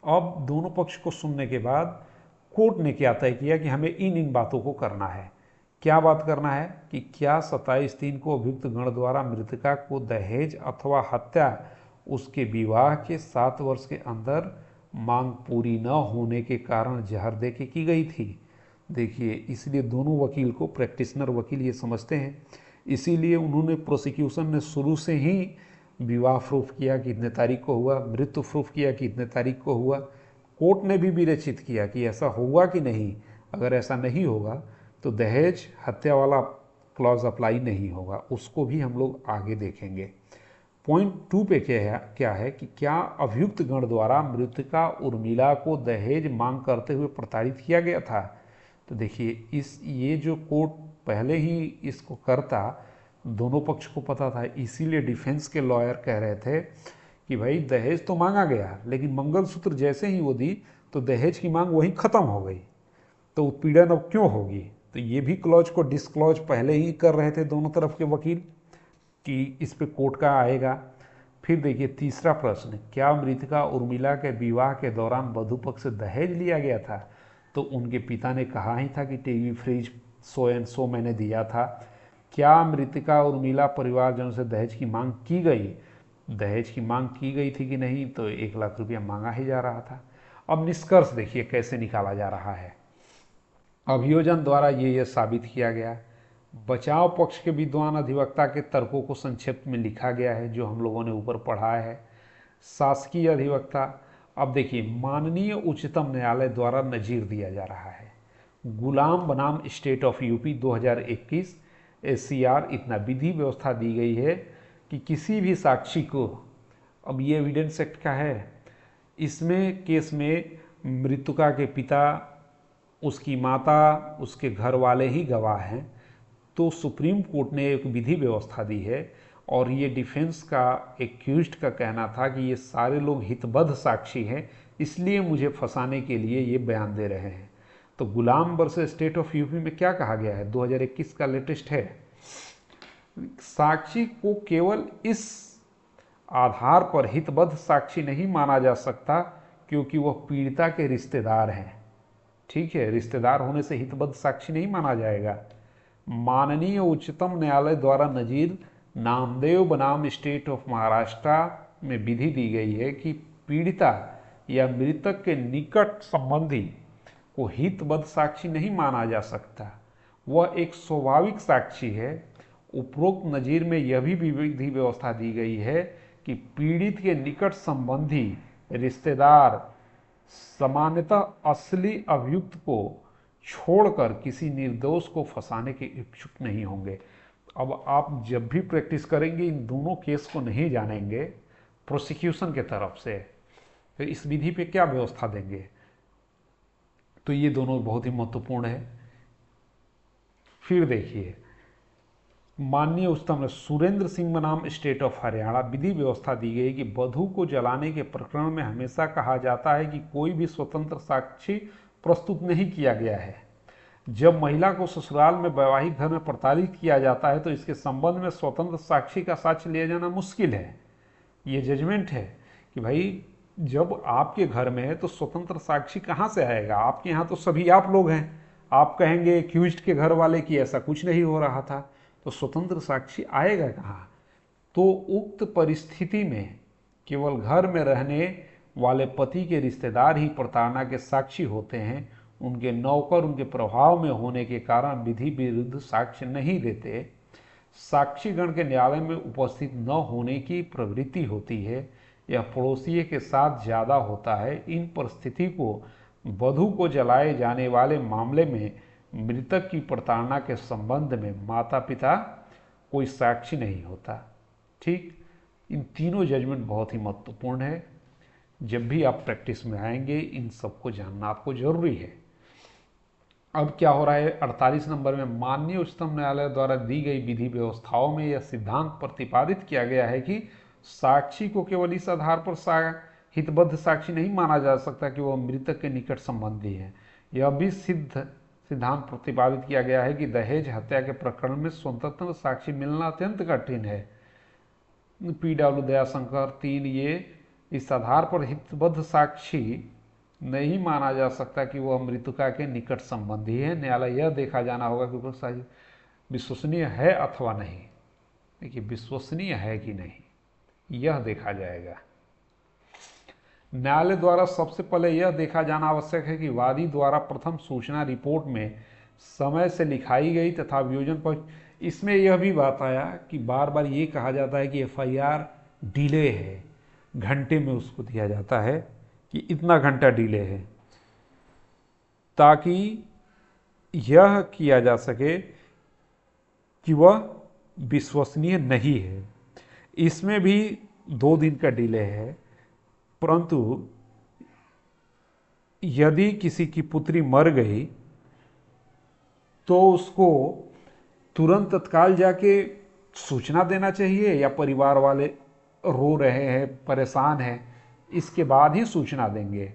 अब दोनों पक्ष को सुनने के बाद कोर्ट ने क्या तय किया कि हमें इन बातों को करना है। क्या बात करना है कि क्या 27/3 को अभियुक्त गण द्वारा मृतका को दहेज अथवा हत्या उसके विवाह के 7 वर्ष के अंदर मांग पूरी न होने के कारण जहर दे के की गई थी। देखिए, इसलिए दोनों वकील को प्रैक्टिशनर वकील ये समझते हैं, इसीलिए उन्होंने प्रोसिक्यूशन ने शुरू से ही विवाह प्रूफ किया कि इतने तारीख को हुआ, मृत्यु प्रूफ किया कि इतने तारीख को हुआ। कोर्ट ने भी विवेचित किया कि ऐसा हुआ कि नहीं, अगर ऐसा नहीं होगा तो दहेज हत्या वाला क्लॉज अप्लाई नहीं होगा, उसको भी हम लोग आगे देखेंगे। पॉइंट 2 पे क्या है कि क्या अभियुक्त गण द्वारा मृतका उर्मिला को दहेज मांग करते हुए प्रताड़ित किया गया था। तो देखिए, ये जो कोर्ट पहले ही इसको करता, दोनों पक्ष को पता था, इसीलिए डिफेंस के लॉयर कह रहे थे कि भाई दहेज तो मांगा गया, लेकिन मंगलसूत्र जैसे ही वो दी तो दहेज की मांग वहीं ख़त्म हो गई, तो उत्पीड़न अब क्यों होगी। तो ये भी क्लॉज को डिस्क्लॉज पहले ही कर रहे थे दोनों तरफ के वकील कि इस पे कोर्ट का आएगा। फिर देखिए तीसरा प्रश्न, क्या मृतका उर्मिला के विवाह के दौरान वधू पक्ष से दहेज लिया गया था। तो उनके पिता ने कहा ही था कि TV, fridge, so and so मैंने दिया था। क्या मृतका उर्मिला परिवारजनों से दहेज की मांग की गई, दहेज की मांग की गई थी कि नहीं, तो 1 लाख रुपया मांगा ही जा रहा था। अब निष्कर्ष देखिए कैसे निकाला जा रहा है। अभियोजन द्वारा ये साबित किया गया, बचाव पक्ष के विद्वान अधिवक्ता के तर्कों को संक्षेप में लिखा गया है जो हम लोगों ने ऊपर पढ़ा है। शासकीय अधिवक्ता, अब देखिए माननीय उच्चतम न्यायालय द्वारा नजीर दिया जा रहा है। गुलाम बनाम स्टेट ऑफ यूपी 2021 SCR, इतना विधि व्यवस्था दी गई है कि किसी भी साक्षी को, अब ये एविडेंस एक्ट का है, इसमें केस में मृतका के पिता, उसकी माता, उसके घर वाले ही गवाह हैं। तो सुप्रीम कोर्ट ने एक विधि व्यवस्था दी है और ये डिफेंस का, एक्यूज्ड का कहना था कि ये सारे लोग हितबद्ध साक्षी हैं, इसलिए मुझे फंसाने के लिए ये बयान दे रहे हैं। तो गुलाम वर्सेस स्टेट ऑफ यूपी में क्या कहा गया है, 2021 का लेटेस्ट है, साक्षी को केवल इस आधार पर हितबद्ध साक्षी नहीं माना जा सकता क्योंकि वह पीड़िता के रिश्तेदार हैं। ठीक है, रिश्तेदार होने से हितबद्ध साक्षी नहीं माना जाएगा। माननीय उच्चतम न्यायालय द्वारा नजीर नामदेव बनाम स्टेट ऑफ महाराष्ट्र में विधि दी गई है कि पीड़िता या मृतक के निकट संबंधी को हितबद्ध साक्षी नहीं माना जा सकता, वह एक स्वाभाविक साक्षी है। उपरोक्त नजीर में यह भी विधि व्यवस्था दी गई है कि पीड़ित के निकट संबंधी रिश्तेदार सामान्यतः असली अभियुक्त को छोड़कर किसी निर्दोष को फंसाने के इच्छुक नहीं होंगे। अब आप जब भी प्रैक्टिस करेंगे इन दोनों केस को नहीं जानेंगे प्रोसिक्यूशन के तरफ से, तो इस विधि पे क्या व्यवस्था देंगे, तो ये दोनों बहुत ही महत्वपूर्ण है। फिर देखिए, माननीय उच्चतम न्यायालय सुरेंद्र सिंह बनाम स्टेट ऑफ हरियाणा, विधि व्यवस्था दी गई कि वधू को जलाने के प्रकरण में हमेशा कहा जाता है कि कोई भी स्वतंत्र साक्षी प्रस्तुत नहीं किया गया है। जब महिला को ससुराल में वैवाहिक घर में प्रताड़ित किया जाता है तो इसके संबंध में स्वतंत्र साक्षी का साक्ष्य लिया जाना मुश्किल है। ये जजमेंट है कि भाई जब आपके घर में है तो स्वतंत्र साक्षी कहाँ से आएगा, आपके यहाँ तो सभी आप लोग हैं, आप कहेंगे एक्यूज्ड के घर वाले कि ऐसा कुछ नहीं हो रहा था, तो स्वतंत्र साक्षी आएगा कहाँ। तो उक्त परिस्थिति में केवल घर में रहने वाले पति के रिश्तेदार ही प्रताड़ना के साक्षी होते हैं। उनके नौकर उनके प्रभाव में होने के कारण विधि विरुद्ध साक्ष्य नहीं देते। साक्षीगण के न्यायालय में उपस्थित न होने की प्रवृत्ति होती है, यह पड़ोसी के साथ ज़्यादा होता है। इन परिस्थिति को वधू को जलाए जाने वाले मामले में मृतक की प्रताड़ना के संबंध में माता पिता कोई साक्षी नहीं होता। ठीक, इन तीनों जजमेंट बहुत ही महत्वपूर्ण है। जब भी आप प्रैक्टिस में आएंगे इन सबको जानना आपको जरूरी है। अब क्या हो रहा है 48 नंबर में, माननीय उच्चतम न्यायालय द्वारा दी गई विधि व्यवस्थाओं में यह सिद्धांत प्रतिपादित किया गया है कि साक्षी को केवल इस आधार पर हितबद्ध साक्षी नहीं माना जा सकता कि वह मृतक के निकट संबंधी है। यह भी सिद्धांत प्रतिपादित किया गया है कि दहेज हत्या के प्रकरण में स्वतंत्र साक्षी मिलना अत्यंत कठिन है। PW दयाशंकर 3, ये इस आधार पर हितबद्ध साक्षी नहीं माना जा सकता कि वह मृतका के निकट संबंधी है। न्यायालय यह देखा जाना होगा कि साक्षी विश्वसनीय है अथवा नहीं। देखिए, विश्वसनीय है कि नहीं यह देखा जाएगा। न्यायालय द्वारा सबसे पहले यह देखा जाना आवश्यक है कि वादी द्वारा प्रथम सूचना रिपोर्ट में समय से लिखाई गई तथा अभियोजन पर। इसमें यह भी बात आया कि बार बार ये कहा जाता है कि एफआईआर डिले है, घंटे में उसको दिया जाता है कि इतना घंटा डिले है, ताकि यह किया जा सके कि वह विश्वसनीय नहीं है। इसमें भी 2 दिन का डिले है, परंतु यदि किसी की पुत्री मर गई तो उसको तुरंत तत्काल जाके सूचना देना चाहिए, या परिवार वाले रो रहे हैं, परेशान हैं, इसके बाद ही सूचना देंगे।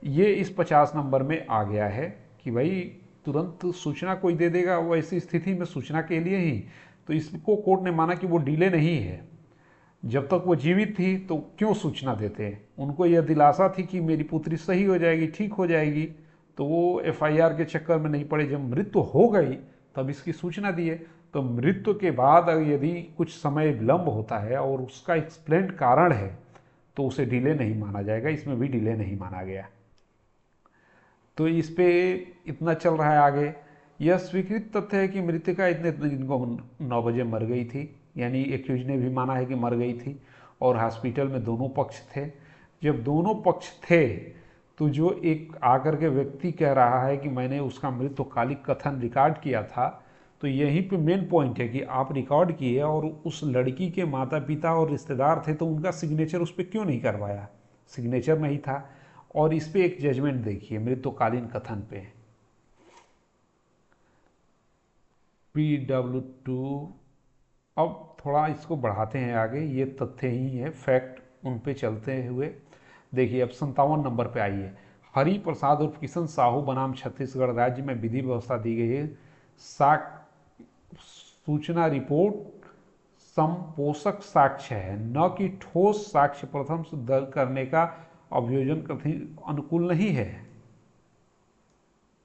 ये इस 50 नंबर में आ गया है कि भाई तुरंत सूचना कोई दे देगा, वो ऐसी स्थिति में सूचना के लिए ही। तो इसको कोर्ट ने माना कि वो डिले नहीं है, जब तक वो जीवित थी तो क्यों सूचना देते हैं। उनको यह दिलासा थी कि मेरी पुत्री सही हो जाएगी, ठीक हो जाएगी, तो वो एफआईआर के चक्कर में नहीं पड़े। जब मृत्यु हो गई तब इसकी सूचना दिए। तो मृत्यु के बाद यदि कुछ समय विलंब होता है और उसका एक्सप्लेन्ड कारण है तो उसे डिले नहीं माना जाएगा। इसमें भी डिले नहीं माना गया। तो इस पे इतना चल रहा है आगे। यह स्वीकृत तथ्य है कि मृतिका इतने दिन को 9 बजे मर गई थी, यानी एक्यूज ने भी माना है कि मर गई थी, और हॉस्पिटल में दोनों पक्ष थे। जब दोनों पक्ष थे तो जो एक आकर के व्यक्ति कह रहा है कि मैंने उसका मृत्युकालिक कथन रिकॉर्ड किया था, तो यहीं पे मेन पॉइंट है कि आप रिकॉर्ड किए और उस लड़की के माता पिता और रिश्तेदार थे तो उनका सिग्नेचर उस पर क्यों नहीं करवाया। सिग्नेचर नहीं था। और इस पे एक जजमेंट देखिए मृत्युकालीन कथन पे, PW2। अब थोड़ा इसको बढ़ाते हैं आगे, ये तथ्य ही है, फैक्ट उन पे चलते हुए देखिए। अब 57 नंबर पे आइए। हरि प्रसाद उर्फ किशन साहू बनाम छत्तीसगढ़ राज्य में विधि व्यवस्था दी गई है। सूचना रिपोर्ट संपोषक साक्ष्य है, न कि ठोस साक्ष्य प्रथम से दर्ज करने का अभियोजन कथित अनुकूल नहीं है।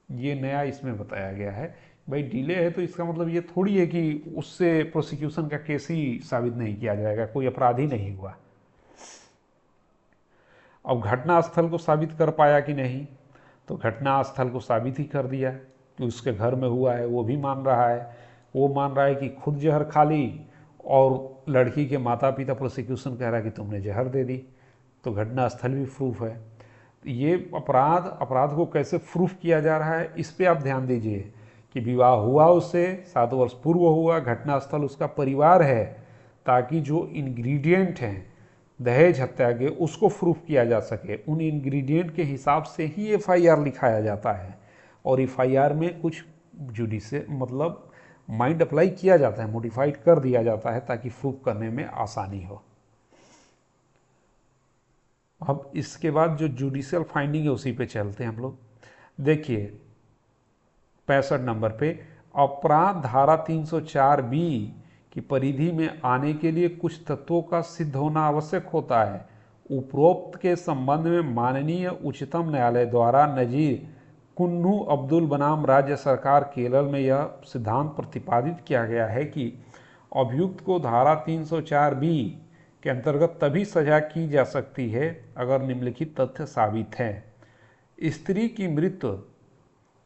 ये नया इसमें बताया गया है। भाई डिले है तो इसका मतलब ये थोड़ी है कि उससे प्रोसिक्यूशन का केस ही साबित नहीं किया जाएगा, कोई अपराध ही नहीं हुआ। अब घटना स्थल को साबित कर पाया कि नहीं, तो घटना स्थल को साबित ही कर दिया कि उसके घर में हुआ है। वो भी मान रहा है, वो मान रहा है कि खुद जहर खा ली, और लड़की के माता पिता प्रोसिक्यूशन कह रहा है कि तुमने जहर दे दी। तो घटना स्थल भी प्रूफ है। ये अपराध को कैसे प्रूफ किया जा रहा है, इस पे आप ध्यान दीजिए कि विवाह हुआ उससे 7 वर्ष पूर्व हुआ, घटना स्थल उसका परिवार है, ताकि जो इंग्रेडिएंट हैं दहेज हत्या के उसको प्रूफ किया जा सके। उन इंग्रेडिएंट के हिसाब से ही एफआईआर लिखाया जाता है, और एफआईआर में कुछ जुडिशल मतलब माइंड अप्लाई किया जाता है, मॉडिफाइड कर दिया जाता है, ताकि प्रूफ करने में आसानी हो। अब इसके बाद जो जुडिशियल फाइंडिंग है उसी पे चलते हैं हम लोग। देखिए 65 नंबर पे, अपराध धारा 304B की परिधि में आने के लिए कुछ तत्वों का सिद्ध होना आवश्यक होता है। उपरोक्त के संबंध में माननीय उच्चतम न्यायालय द्वारा नजीर कुन्नू अब्दुल बनाम राज्य सरकार केरल में यह सिद्धांत प्रतिपादित किया गया है कि अभियुक्त को धारा 304B के अंतर्गत तभी सजा की जा सकती है अगर निम्नलिखित तथ्य साबित है। स्त्री की मृत्यु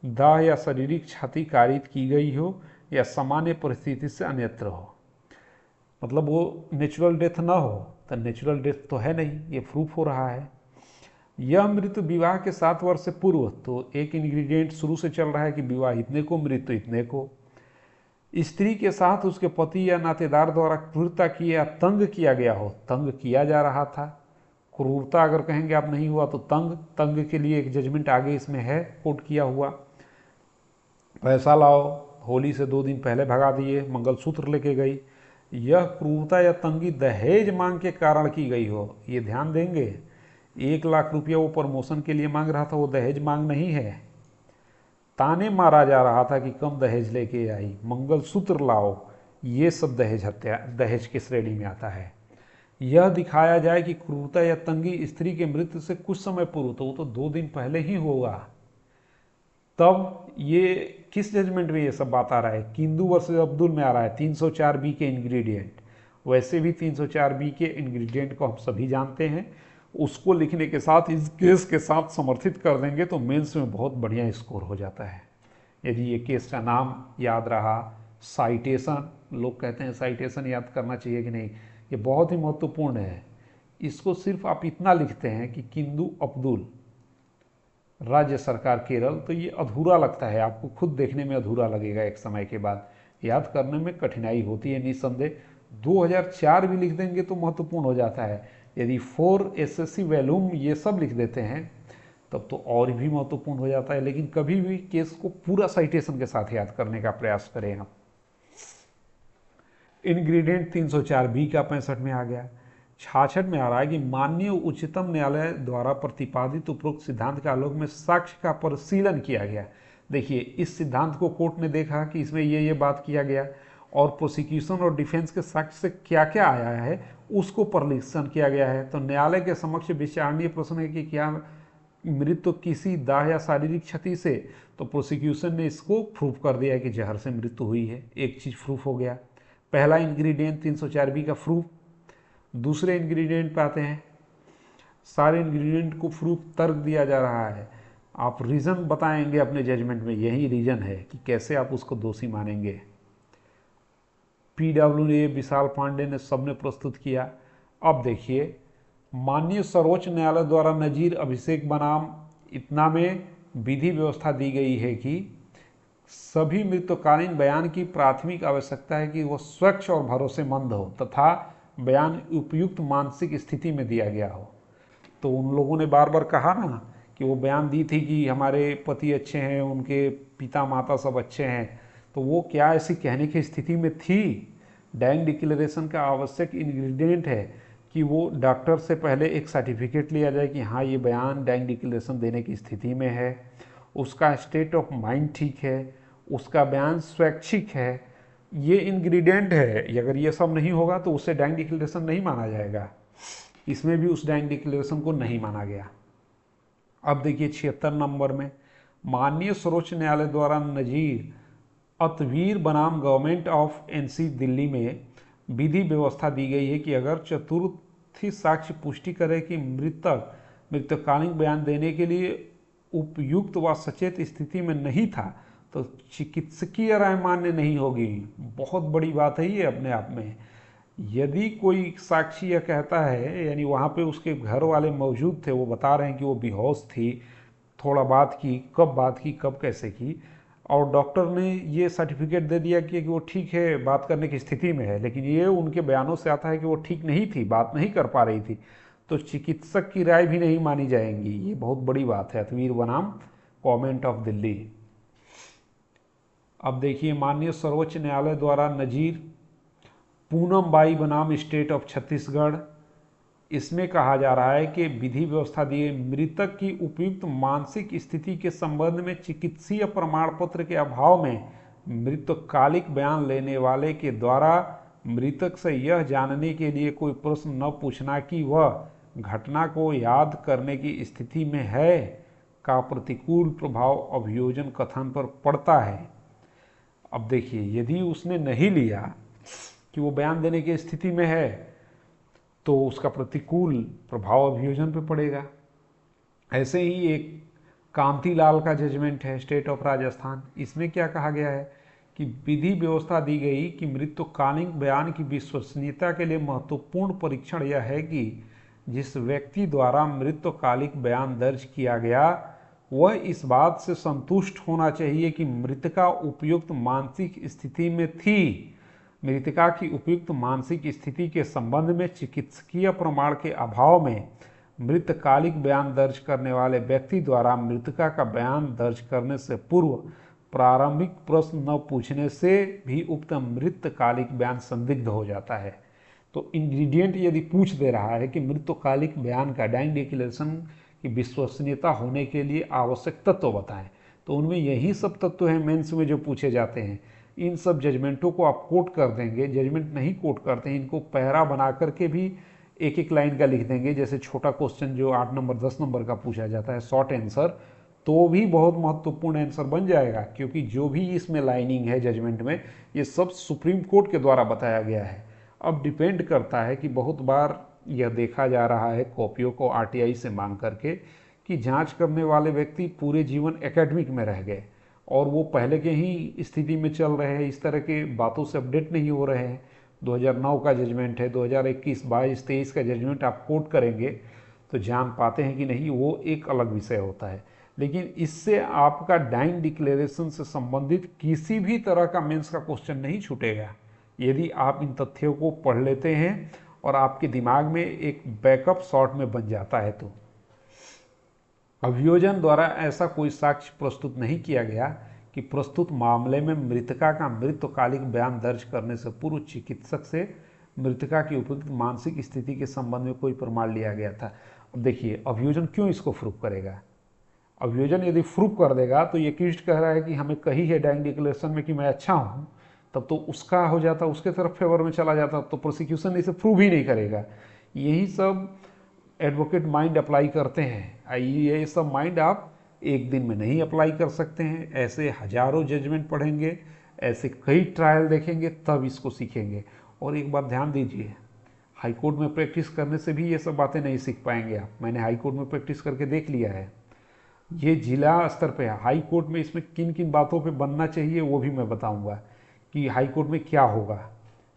दाह या शारीरिक क्षति कारित की गई हो या सामान्य परिस्थिति से अन्यत्र हो, मतलब वो नेचुरल डेथ ना हो, तो नेचुरल डेथ तो है नहीं, ये प्रूफ हो रहा है। यह मृत्यु विवाह के 7 वर्ष से पूर्व, तो एक इंग्रेडिएंट शुरू से चल रहा है कि विवाह इतने को, मृत्यु इतने को। स्त्री के साथ उसके पति या नातेदार द्वारा क्रूरता की या तंग किया गया हो, तंग किया जा रहा था। क्रूरता अगर कहेंगे आप नहीं हुआ तो तंग के लिए एक जजमेंट आगे इसमें है कोट किया हुआ। पैसा लाओ, होली से 2 दिन पहले भगा दिए, मंगलसूत्र लेके गई। यह क्रूरता या तंगी दहेज मांग के कारण की गई हो, ये ध्यान देंगे। 1 लाख रुपया वो प्रमोशन के लिए मांग रहा था, वो दहेज मांग नहीं है। ताने मारा जा रहा था कि कम दहेज लेके आई, मंगलसूत्र लाओ, ये सब दहेज हत्या, दहेज की श्रेणी में आता है। यह दिखाया जाए कि क्रूरता या तंगी स्त्री के मृत्यु से कुछ समय पूर्व, तो वो तो 2 दिन पहले ही होगा, तब ये किस जजमेंट में ये सब बात आ रहा है, किंदू वर्सेस अब्दुल में आ रहा है। 304B के इंग्रेडिएंट, वैसे भी 304B के इंग्रेडिएंट को हम सभी जानते हैं, उसको लिखने के साथ इस केस के साथ समर्थित कर देंगे तो मेंस में बहुत बढ़िया स्कोर हो जाता है। यदि ये केस का नाम याद रहा, साइटेशन, लोग कहते हैं साइटेशन याद करना चाहिए कि नहीं, ये बहुत ही महत्वपूर्ण है। इसको सिर्फ आप इतना लिखते हैं कि किंदु अब्दुल, राज्य सरकार केरल, तो ये अधूरा लगता है, आपको खुद देखने में अधूरा लगेगा एक समय के बाद, याद करने में कठिनाई होती है निस्संदेह। 2004 भी लिख देंगे तो महत्वपूर्ण हो जाता है। यदि 4 एसएससी वैल्यूम ये सब लिख देते हैं तब तो और भी महत्वपूर्ण हो जाता है। लेकिन कभी भी केस को पूरा साइटेशन के साथ याद करने का प्रयास करें आप। इंग्रेडिएंट 304 बी का 65 में आ गया। 66 में आ रहा है कि माननीय उच्चतम न्यायालय द्वारा प्रतिपादित उपरोक्त सिद्धांत के आलोक में साक्ष्य का परिशीलन किया गया। देखिए, इस सिद्धांत को कोर्ट ने देखा कि इसमें ये बात किया गया और प्रोसिक्यूशन और डिफेंस के साक्ष्य से क्या क्या आया है उसको परिशीलन किया गया है। तो न्यायालय के समक्ष विचारणीय प्रश्न है कि क्या मृत्यु किसी दाह या शारीरिक क्षति से, तो प्रोसिक्यूशन ने इसको प्रूफ कर दिया है कि जहर से मृत्यु हुई है। एक चीज प्रूफ हो गया, पहला इंग्रेडिएंट 304 बी का प्रूफ। दूसरे इंग्रेडिएंट पे आते हैं, सारे इंग्रेडिएंट को प्रूफ तर्क दिया जा रहा है, आप रीजन बताएंगे अपने जजमेंट में, यही रीजन है कि कैसे आप उसको दोषी मानेंगे। पीडब्ल्यूए विशाल पांडे ने सबने प्रस्तुत किया। अब देखिए, माननीय सर्वोच्च न्यायालय द्वारा नजीर अभिषेक बनाम इतना में विधि व्यवस्था दी गई है कि सभी मृत्युकालीन बयान की प्राथमिक आवश्यकता है कि वह स्वच्छ और भरोसेमंद हो तथा बयान उपयुक्त मानसिक स्थिति में दिया गया हो। तो उन लोगों ने बार बार कहा ना कि वो बयान दी थी कि हमारे पति अच्छे हैं, उनके पिता माता सब अच्छे हैं, तो वो क्या ऐसी कहने की स्थिति में थी? डाइंग डिक्लेरेशन का आवश्यक इंग्रेडिएंट है कि वो डॉक्टर से पहले एक सर्टिफिकेट लिया जाए कि हाँ, ये बयान डाइंग डिक्लेरेशन देने की स्थिति में है, उसका स्टेट ऑफ माइंड ठीक है, उसका बयान स्वैच्छिक है, ये इंग्रेडिएंट है। अगर ये सब नहीं होगा तो उसे डाइंग डिक्लेरेशन नहीं माना जाएगा। इसमें भी उस डाइंग डिक्लेरेशन को नहीं माना गया। अब देखिए 76 नंबर में, माननीय सर्वोच्च न्यायालय द्वारा नजीर अतवीर बनाम गवर्नमेंट ऑफ एनसी दिल्ली में विधि व्यवस्था दी गई है कि अगर चतुर्थी साक्ष्य पुष्टि करे कि मृतक मृतकालीन बयान देने के लिए उपयुक्त व सचेत स्थिति में नहीं था तो चिकित्सकीय राय मान्य नहीं होगी। बहुत बड़ी बात है ये अपने आप में। यदि कोई साक्षी यह कहता है, यानी वहाँ पे उसके घर वाले मौजूद थे, वो बता रहे हैं कि वो बेहोश थी, थोड़ा बात की, कब कैसे की, और डॉक्टर ने ये सर्टिफिकेट दे दिया कि वो ठीक है, बात करने की स्थिति में है, लेकिन ये उनके बयानों से आता है कि वो ठीक नहीं थी, बात नहीं कर पा रही थी, तो चिकित्सक की राय भी नहीं मानी जाएंगी। ये बहुत बड़ी बात है। अतवीर बनाम गवर्नमेंट ऑफ दिल्ली। अब देखिए, माननीय सर्वोच्च न्यायालय द्वारा नजीर पूनम बाई बनाम स्टेट ऑफ छत्तीसगढ़, इसमें कहा जा रहा है कि विधि व्यवस्था दिए मृतक की उपयुक्त मानसिक स्थिति के संबंध में चिकित्सीय प्रमाण पत्र के अभाव में मृतकालिक बयान लेने वाले के द्वारा मृतक से यह जानने के लिए कोई प्रश्न न पूछना कि वह घटना को याद करने की स्थिति में है का प्रतिकूल प्रभाव अभियोजन कथन पर पड़ता है। अब देखिए, यदि उसने नहीं लिया कि वो बयान देने की स्थिति में है तो उसका प्रतिकूल प्रभाव अभियोजन पे पड़ेगा। ऐसे ही एक कांतिलाल का जजमेंट है, स्टेट ऑफ राजस्थान, इसमें क्या कहा गया है कि विधि व्यवस्था दी गई कि मृत्युकालीन बयान की विश्वसनीयता के लिए महत्वपूर्ण परीक्षण यह है कि जिस व्यक्ति द्वारा मृत्युकालिक बयान दर्ज किया गया वह इस बात से संतुष्ट होना चाहिए कि मृतका उपयुक्त मानसिक स्थिति में थी। मृतका की उपयुक्त मानसिक स्थिति के संबंध में चिकित्सकीय प्रमाण के अभाव में मृतकालिक बयान दर्ज करने वाले व्यक्ति द्वारा मृतका का बयान दर्ज करने से पूर्व प्रारंभिक प्रश्न न पूछने से भी उक्त मृतकालिक बयान संदिग्ध हो जाता है। तो इंग्रेडिएंट यदि पूछ दे रहा है कि मृतकालिक बयान का डाइंग डिक्लेरेशन की विश्वसनीयता होने के लिए आवश्यक तत्व बताएं, तो उनमें यही सब तत्व हैं मेंस में जो पूछे जाते हैं। इन सब जजमेंटों को आप कोट कर देंगे, जजमेंट नहीं कोट करते हैं, इनको पैरा बना करके भी एक एक लाइन का लिख देंगे। जैसे छोटा क्वेश्चन जो 8 नंबर 10 नंबर का पूछा जाता है, शॉर्ट आंसर, तो भी बहुत महत्वपूर्ण आंसर बन जाएगा, क्योंकि जो भी इसमें लाइनिंग है जजमेंट में, ये सब सुप्रीम कोर्ट के द्वारा बताया गया है। अब डिपेंड करता है कि बहुत बार यह देखा जा रहा है कॉपियों को आरटीआई से मांग करके कि जांच करने वाले व्यक्ति पूरे जीवन एकेडमिक में रह गए और वो पहले के ही स्थिति में चल रहे हैं, इस तरह के बातों से अपडेट नहीं हो रहे हैं। 2009 का जजमेंट है, 2021, 22, 23 का जजमेंट आप कोट करेंगे तो जान पाते हैं कि नहीं, वो एक अलग विषय होता है। लेकिन इससे आपका डाइंग डिक्लेरेशन से संबंधित किसी भी तरह का मेंस का क्वेश्चन नहीं छूटेगा यदि आप इन तथ्यों को पढ़ लेते हैं और आपके दिमाग में एक बैकअप शॉर्ट में बन जाता है। तो अभियोजन द्वारा ऐसा कोई साक्ष्य प्रस्तुत नहीं किया गया कि प्रस्तुत मामले में मृतका का मृत्युकालिक बयान दर्ज करने से पूर्व चिकित्सक से मृतका की उपयुक्त मानसिक स्थिति के संबंध में कोई प्रमाण लिया गया था। अब देखिए, अभियोजन क्यों इसको प्रूफ करेगा? अभियोजन यदि प्रूफ कर देगा तो ये एक्यूज्ड कह रहा है कि हमें कही है डाइंग डिक्लेरेशन में कि मैं अच्छा हूँ, तब तो उसका हो जाता, उसके तरफ फेवर में चला जाता, तो प्रोसिक्यूशन इसे प्रूव ही नहीं करेगा। यही सब एडवोकेट माइंड अप्लाई करते हैं। ये सब माइंड आप एक दिन में नहीं अप्लाई कर सकते हैं। ऐसे हजारों जजमेंट पढ़ेंगे, ऐसे कई ट्रायल देखेंगे, तब इसको सीखेंगे। और एक बात ध्यान दीजिए, हाई कोर्ट में प्रैक्टिस करने से भी ये सब बातें नहीं सीख पाएंगे आप। मैंने हाई कोर्ट में प्रैक्टिस करके देख लिया है, ये जिला स्तर पे है। हाई कोर्ट में इसमें किन किन बातों पे बनना चाहिए वो भी मैं बताऊंगा कि हाई कोर्ट में क्या होगा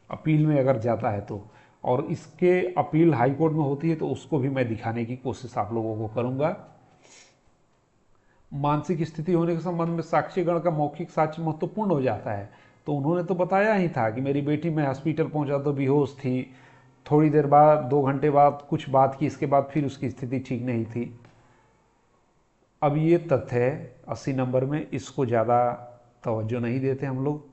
अपील में अगर जाता है तो, और इसके अपील हाई कोर्ट में होती है तो उसको भी मैं दिखाने की कोशिश आप लोगों को करूंगा। मानसिक स्थिति होने के संबंध में साक्षीगण का मौखिक साक्ष्य महत्वपूर्ण हो जाता है। तो उन्होंने तो बताया ही था कि मेरी बेटी, मैं हॉस्पिटल पहुंचा तो बेहोश थी, थोड़ी देर बाद 2 घंटे बाद कुछ बात की, इसके बाद फिर उसकी स्थिति ठीक नहीं थी। अब ये तथ्य है 80 नंबर में, इसको ज़्यादा तवज्जो नहीं देते हम लोग,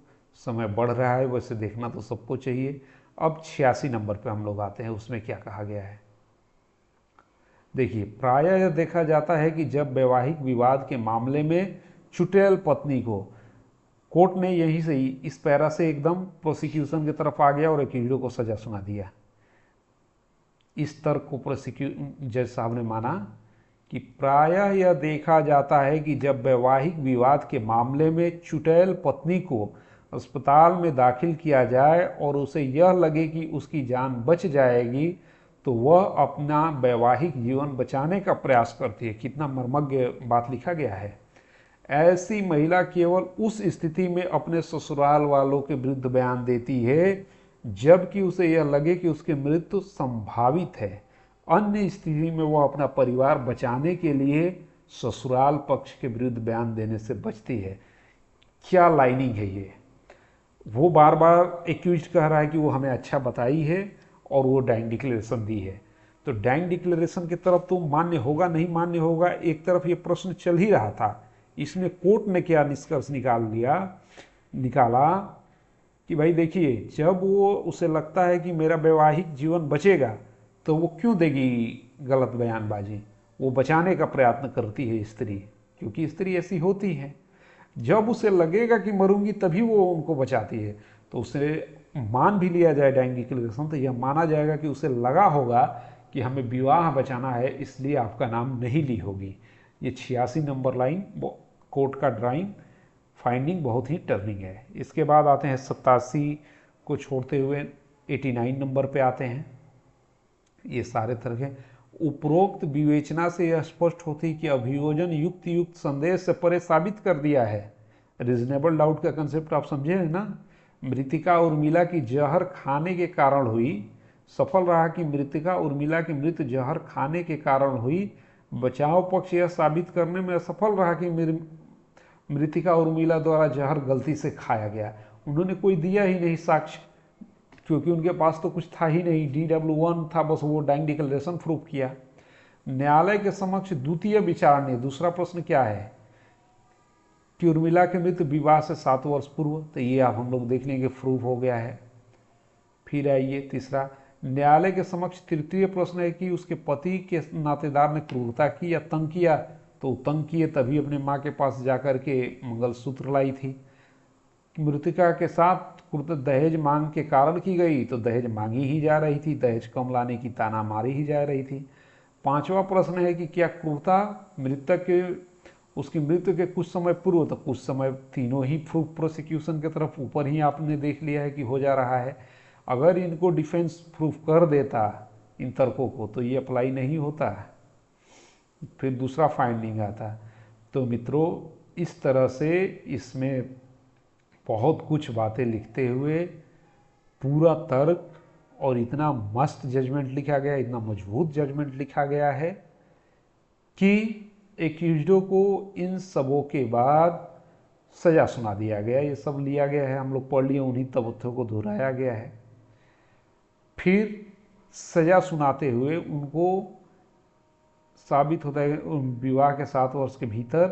समय बढ़ रहा है, वैसे देखना तो सबको चाहिए। अब 86 नंबर पे हम लोग आते हैं, उसमें क्या कहा गया है देखिए। प्रायः यह देखा जाता है कि जब वैवाहिक विवाद के मामले में चुड़ैल पत्नी को, कोर्ट ने यहीं से ही इस पैरा से एकदम प्रोसिक्यूशन की तरफ आ गया और एक्यूज्ड को सजा सुना दिया। इस तर्क को जज साहब ने माना कि प्रायः यह देखा जाता है कि जब वैवाहिक विवाद के मामले में चुड़ैल पत्नी को अस्पताल में दाखिल किया जाए और उसे यह लगे कि उसकी जान बच जाएगी तो वह अपना वैवाहिक जीवन बचाने का प्रयास करती है। कितना मर्मज्ञ बात लिखा गया है। ऐसी महिला केवल उस स्थिति में अपने ससुराल वालों के विरुद्ध बयान देती है जबकि उसे यह लगे कि उसकी मृत्यु संभावित है। अन्य स्थिति में वह अपना परिवार बचाने के लिए ससुराल पक्ष के विरुद्ध बयान देने से बचती है। क्या लाइनिंग है ये! वो बार बार एक्यूज्ड कह रहा है कि वो हमें अच्छा बताई है और वो डाइंग डिक्लेरेशन दी है। तो डाइंग डिक्लेरेशन की तरफ तो मान्य होगा नहीं मान्य होगा, एक तरफ ये प्रश्न चल ही रहा था। इसमें कोर्ट ने क्या निष्कर्ष निकाला कि भाई देखिए, जब वो उसे लगता है कि मेरा वैवाहिक जीवन बचेगा तो वो क्यों देगी गलत बयानबाजी। वो बचाने का प्रयत्न करती है स्त्री, क्योंकि स्त्री ऐसी होती है। जब उसे लगेगा कि मरूंगी तभी वो उनको बचाती है। तो उसे मान भी लिया जाए डाइंग डिक्लेरेशन तो यह माना जाएगा कि उसे लगा होगा कि हमें विवाह बचाना है, इसलिए आपका नाम नहीं ली होगी। ये 86 नंबर लाइन कोर्ट का ड्राइंग फाइंडिंग बहुत ही टर्निंग है। इसके बाद आते हैं 87 को छोड़ते हुए 89 नंबर पे आते हैं। ये सारे तरह के उपरोक्त विवेचना से यह स्पष्ट होती है कि अभियोजन युक्त संदेश से परे साबित कर दिया है। रीजनेबल डाउट का कंसेप्ट आप समझे हैं ना। मृतिका उर्मिला की जहर खाने के कारण हुई, सफल रहा कि मृतिका उर्मिला की मृत्यु जहर खाने के कारण हुई। बचाव पक्ष यह साबित करने में असफल रहा कि मृतिका उर्मिला द्वारा जहर गलती से खाया गया। उन्होंने कोई दिया ही नहीं साक्ष्य, क्योंकि उनके पास तो कुछ था ही नहीं, DW1 था, बस वो डाइंग डिक्लेरेशन प्रूफ किया। न्यायालय के समक्ष द्वितीय विचारणीय दूसरा प्रश्न क्या है कि उर्मिला की मृत्यु विवाह से 7 वर्ष पूर्व, तो ये आप हम लोग देख लेंगे प्रूफ हो गया है। फिर आइए तीसरा, न्यायालय के समक्ष तृतीय प्रश्न है कि उसके पति के नातेदार ने क्रूरता की या तंग किया, तो तंग किए तभी अपने माँ के पास जाकर के मंगलसूत्र लाई थी। मृतिका के साथ दहेज मांग के कारण की गई, तो दहेज मांगी ही जा रही थी, दहेज कम लाने की ताना मारी ही जा रही थी। पांचवा प्रश्न है कि क्या क्रूरता मृतक के उसकी मृत्यु के कुछ समय पूर्व, तो कुछ समय तीनों ही प्रूफ प्रोसिक्यूशन की तरफ ऊपर ही आपने देख लिया है कि हो जा रहा है। अगर इनको डिफेंस प्रूफ कर देता इन तर्कों को, तो ये अप्लाई नहीं होता। फिर दूसरा फाइंडिंग आता। तो मित्रों इस तरह से इसमें बहुत कुछ बातें लिखते हुए पूरा तर्क और इतना मस्त जजमेंट लिखा गया, इतना मजबूत जजमेंट लिखा गया है कि एक्यूज्डो को इन सबों के बाद सजा सुना दिया गया। ये सब लिया गया है, हम लोग पढ़ लिए, उन्हीं तथ्यों को दोहराया गया है। फिर सजा सुनाते हुए उनको साबित होता है विवाह के 7 वर्ष के भीतर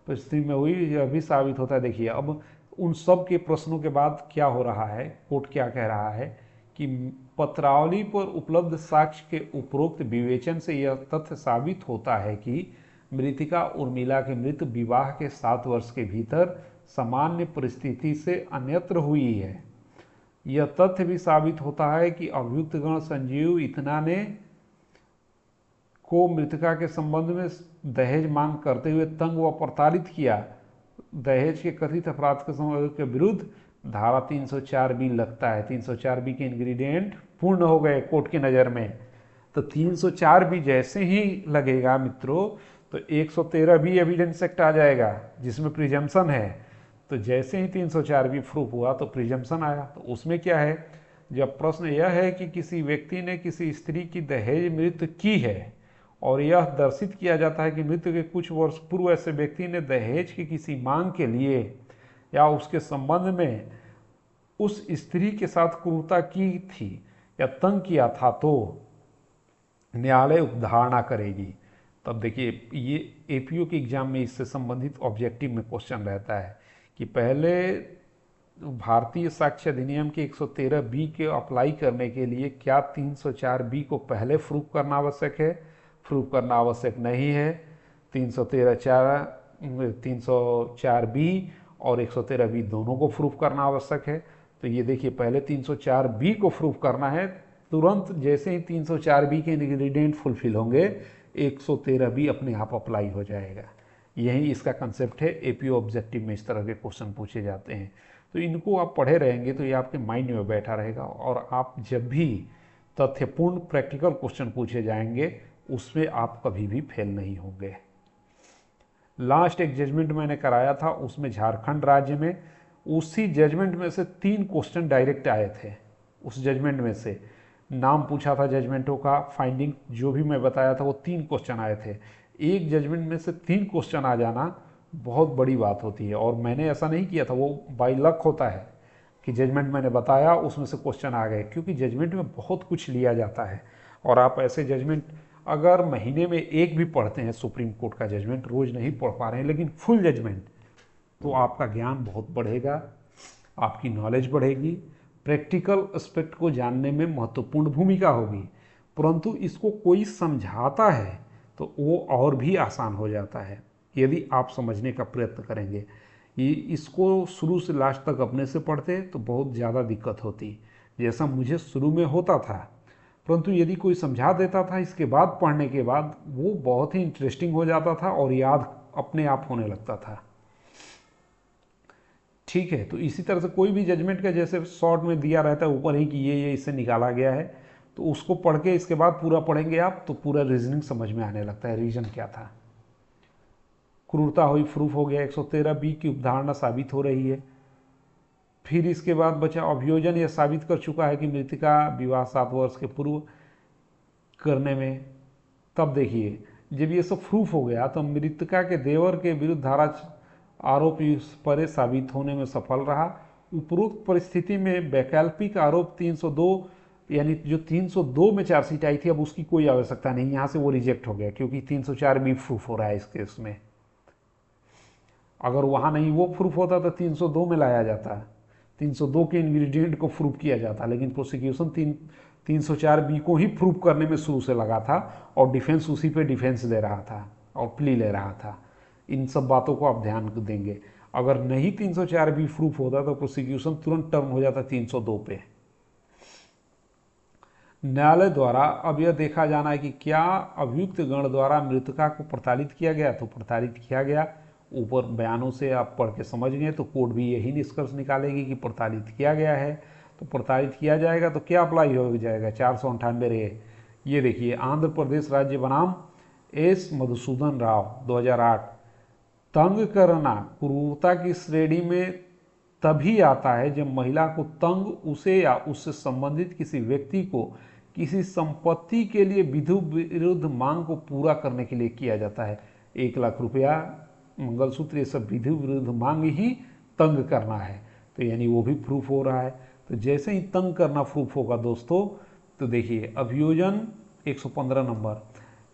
परिस्थिति में हुई, यह भी साबित होता है। देखिए अब उन सब के प्रश्नों के बाद क्या हो रहा है, कोर्ट क्या कह रहा है कि पत्रावली पर उपलब्ध साक्ष्य के उपरोक्त विवेचन से यह तथ्य साबित होता है कि मृतिका उर्मिला की मृत्यु विवाह के 7 वर्ष के भीतर सामान्य परिस्थिति से अन्यत्र हुई है। यह तथ्य भी साबित होता है कि अभियुक्त गण संजीव इतना ने को मृतिका के संबंध में दहेज मांग करते हुए तंग व प्रताड़ित किया। दहेज के कथित अपराध के विरुद्ध धारा 304 बी लगता है। 304 बी के इंग्रेडिएंट पूर्ण हो गए कोर्ट की नज़र में। तो 304 बी जैसे ही लगेगा मित्रों तो 113 बी एविडेंस एक्ट आ जाएगा जिसमें प्रिजम्पशन है। तो जैसे ही 304 बी प्रूफ हुआ तो प्रिजम्पशन आया। तो उसमें क्या है, जब प्रश्न यह है कि किसी व्यक्ति ने किसी स्त्री की दहेज मृत्यु की है और यह दर्शित किया जाता है कि मृत्यु के कुछ वर्ष पूर्व ऐसे व्यक्ति ने दहेज की किसी मांग के लिए या उसके संबंध में उस स्त्री के साथ क्रूरता की थी या तंग किया था, तो न्यायालय उपधारणा करेगी। तब देखिए ये एपीओ के एग्जाम में इससे संबंधित ऑब्जेक्टिव में क्वेश्चन रहता है कि पहले भारतीय साक्ष्य अधिनियम के 113 बी के अप्लाई करने के लिए क्या 304 बी को पहले प्रूफ करना आवश्यक है? प्रूफ करना आवश्यक नहीं है। 304 बी और 113 बी दोनों को प्रूफ करना आवश्यक है। तो ये देखिए पहले 304 बी को प्रूफ करना है, तुरंत जैसे ही 304 बी के इंग्रेडिएंट फुलफिल होंगे 113 बी अपने आप अप्लाई हो जाएगा। यही इसका कंसेप्ट है। एपीओ ऑब्जेक्टिव में इस तरह के क्वेश्चन पूछे जाते हैं। तो इनको आप पढ़े रहेंगे तो ये आपके माइंड में बैठा रहेगा और आप जब भी तथ्यपूर्ण प्रैक्टिकल क्वेश्चन पूछे जाएंगे उसमें आप कभी भी फेल नहीं होंगे। लास्ट एक जजमेंट मैंने कराया था, उसमें झारखंड राज्य में उसी जजमेंट में से 3 क्वेश्चन डायरेक्ट आए थे। उस जजमेंट में से नाम पूछा था जजमेंटों का, फाइंडिंग जो भी मैं बताया था वो 3 क्वेश्चन आए थे। एक जजमेंट में से 3 क्वेश्चन आ जाना बहुत बड़ी बात होती है और मैंने ऐसा नहीं किया था, वो बाय लक होता है कि जजमेंट मैंने बताया उसमें से क्वेश्चन आ गए, क्योंकि जजमेंट में बहुत कुछ लिया जाता है। और आप ऐसे जजमेंट अगर महीने में एक भी पढ़ते हैं, सुप्रीम कोर्ट का जजमेंट रोज नहीं पढ़ पा रहे हैं लेकिन फुल जजमेंट, तो आपका ज्ञान बहुत बढ़ेगा, आपकी नॉलेज बढ़ेगी, प्रैक्टिकल एस्पेक्ट को जानने में महत्वपूर्ण भूमिका होगी। परंतु इसको कोई समझाता है तो वो और भी आसान हो जाता है यदि आप समझने का प्रयत्न करेंगे। ये इसको शुरू से लास्ट तक अपने से पढ़ते तो बहुत ज़्यादा दिक्कत होती, जैसा मुझे शुरू में होता था। परंतु यदि कोई समझा देता था इसके बाद पढ़ने के बाद वो बहुत ही इंटरेस्टिंग हो जाता था और याद अपने आप होने लगता था। ठीक है, तो इसी तरह से कोई भी जजमेंट का जैसे शॉर्ट में दिया रहता है ऊपर ही कि ये इससे निकाला गया है, तो उसको पढ़ के इसके बाद पूरा पढ़ेंगे आप तो पूरा रीजनिंग समझ में आने लगता है। रीजन क्या था, क्रूरता हुई प्रूफ हो गया, 113 बी की उपधारणा साबित हो रही है। फिर इसके बाद बचा अभियोजन, यह साबित कर चुका है कि मृतिका विवाह 7 वर्ष के पूर्व करने में। तब देखिए जब ये सब प्रूफ हो गया तो मृतिका के देवर के विरुद्ध धारा आरोप पर साबित होने में सफल रहा। उपरोक्त परिस्थिति में वैकल्पिक आरोप 302 यानी जो 302 में चार्जशीट आई थी अब उसकी कोई आवश्यकता नहीं, यहाँ से वो रिजेक्ट हो गया क्योंकि 304 भी प्रूफ हो रहा है इस केस में। अगर वहाँ नहीं वो प्रूफ होता तो 302 में लाया जाता, 302 के इंग्रेडिएंट को प्रूफ किया जाता, लेकिन प्रोसिक्यूशन 304 बी को ही प्रूफ करने में शुरू से लगा था और डिफेंस उसी पे डिफेंस दे रहा था और प्ली ले रहा था। इन सब बातों को आप ध्यान देंगे। अगर नहीं 304 बी प्रूफ होता तो प्रोसिक्यूशन तुरंत टर्न हो जाता 302 पे। न्यायालय द्वारा अब यह देखा जाना है कि क्या अभियुक्त गण द्वारा मृतका को प्रताड़ित किया गया, तो प्रताड़ित किया गया। ऊपर बयानों से आप पढ़ के समझ गए तो कोर्ट भी यही निष्कर्ष निकालेगी कि प्रताड़ित किया गया है। तो प्रताड़ित किया जाएगा तो क्या अप्लाई हो जाएगा 498 रे, ये देखिए, आंध्र प्रदेश राज्य बनाम एस मधुसूदन राव 2008। तंग करना क्रूरता की श्रेणी में तभी आता है जब महिला को तंग उसे या उससे संबंधित किसी व्यक्ति को किसी संपत्ति के लिए विधि विरुद्ध मांग को पूरा करने के लिए किया जाता है। 1 लाख रुपया, मंगलसूत्र, ये सब विधि विरुद्ध मांग ही तंग करना है। तो यानी वो भी प्रूफ हो रहा है। तो जैसे ही तंग करना प्रूफ होगा दोस्तों, तो देखिए अभियोजन 115 नंबर,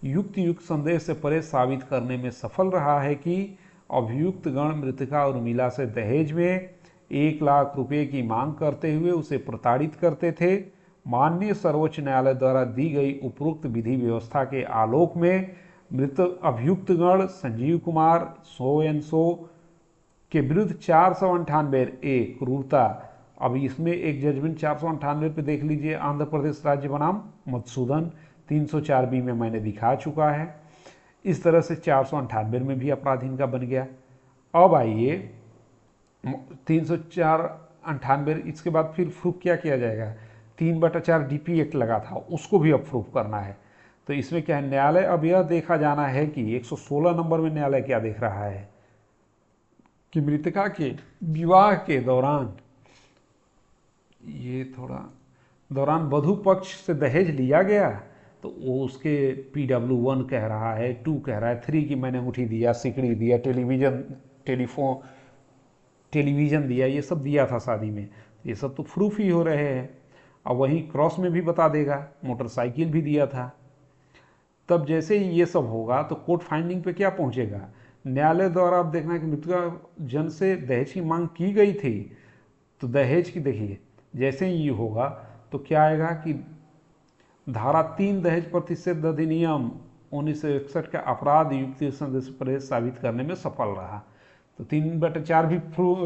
युक्त संदेह से परे साबित करने में सफल रहा है कि अभियुक्त गण मृतका उर्मिला से दहेज में 1 लाख रुपए की मांग करते हुए उसे प्रताड़ित करते थे। माननीय सर्वोच्च न्यायालय द्वारा दी गई उपरोक्त विधि व्यवस्था के आलोक में मृत अभियुक्त गण संजीव कुमार सो एन सो के विरुद्ध 498 क्रूरता। अब इसमें एक जजमेंट 498 पे देख लीजिए, आंध्र प्रदेश राज्य बनाम मधुसूदन, 304B में मैंने दिखा चुका है। इस तरह से 498 में भी अपराध इनका बन गया। अब आइए 304-98, इसके बाद फिर प्रूफ क्या किया जाएगा, 3/4 DP एक्ट लगा था, उसको भी अब प्रूफ करना है। तो इसमें क्या है, न्यायालय अब यह देखा जाना है कि 116 नंबर में न्यायालय क्या देख रहा है कि मृतका के विवाह के दौरान, ये थोड़ा दौरान वधु पक्ष से दहेज लिया गया, तो वो उसके PW1 कह रहा है, 2 कह रहा है, 3 की मैंने अंगूठी दिया, सिकड़ी दिया, टेलीविज़न दिया, ये सब दिया था शादी में। ये सब तो प्रूफ ही हो रहे हैं। अब वहीं क्रॉस में भी बता देगा, मोटरसाइकिल भी दिया था। तब जैसे ही ये सब होगा तो कोर्ट फाइंडिंग पे क्या पहुंचेगा, न्यायालय द्वारा अब देखना है कि मृतका जन से दहेज की मांग की गई थी, तो दहेज की देखिए, जैसे ही ये होगा तो क्या आएगा कि धारा 3 दहेज प्रतिषेध अधिनियम 1961 का अपराध युक्ति संदेश पर साबित करने में सफल रहा। तो 3/4 भी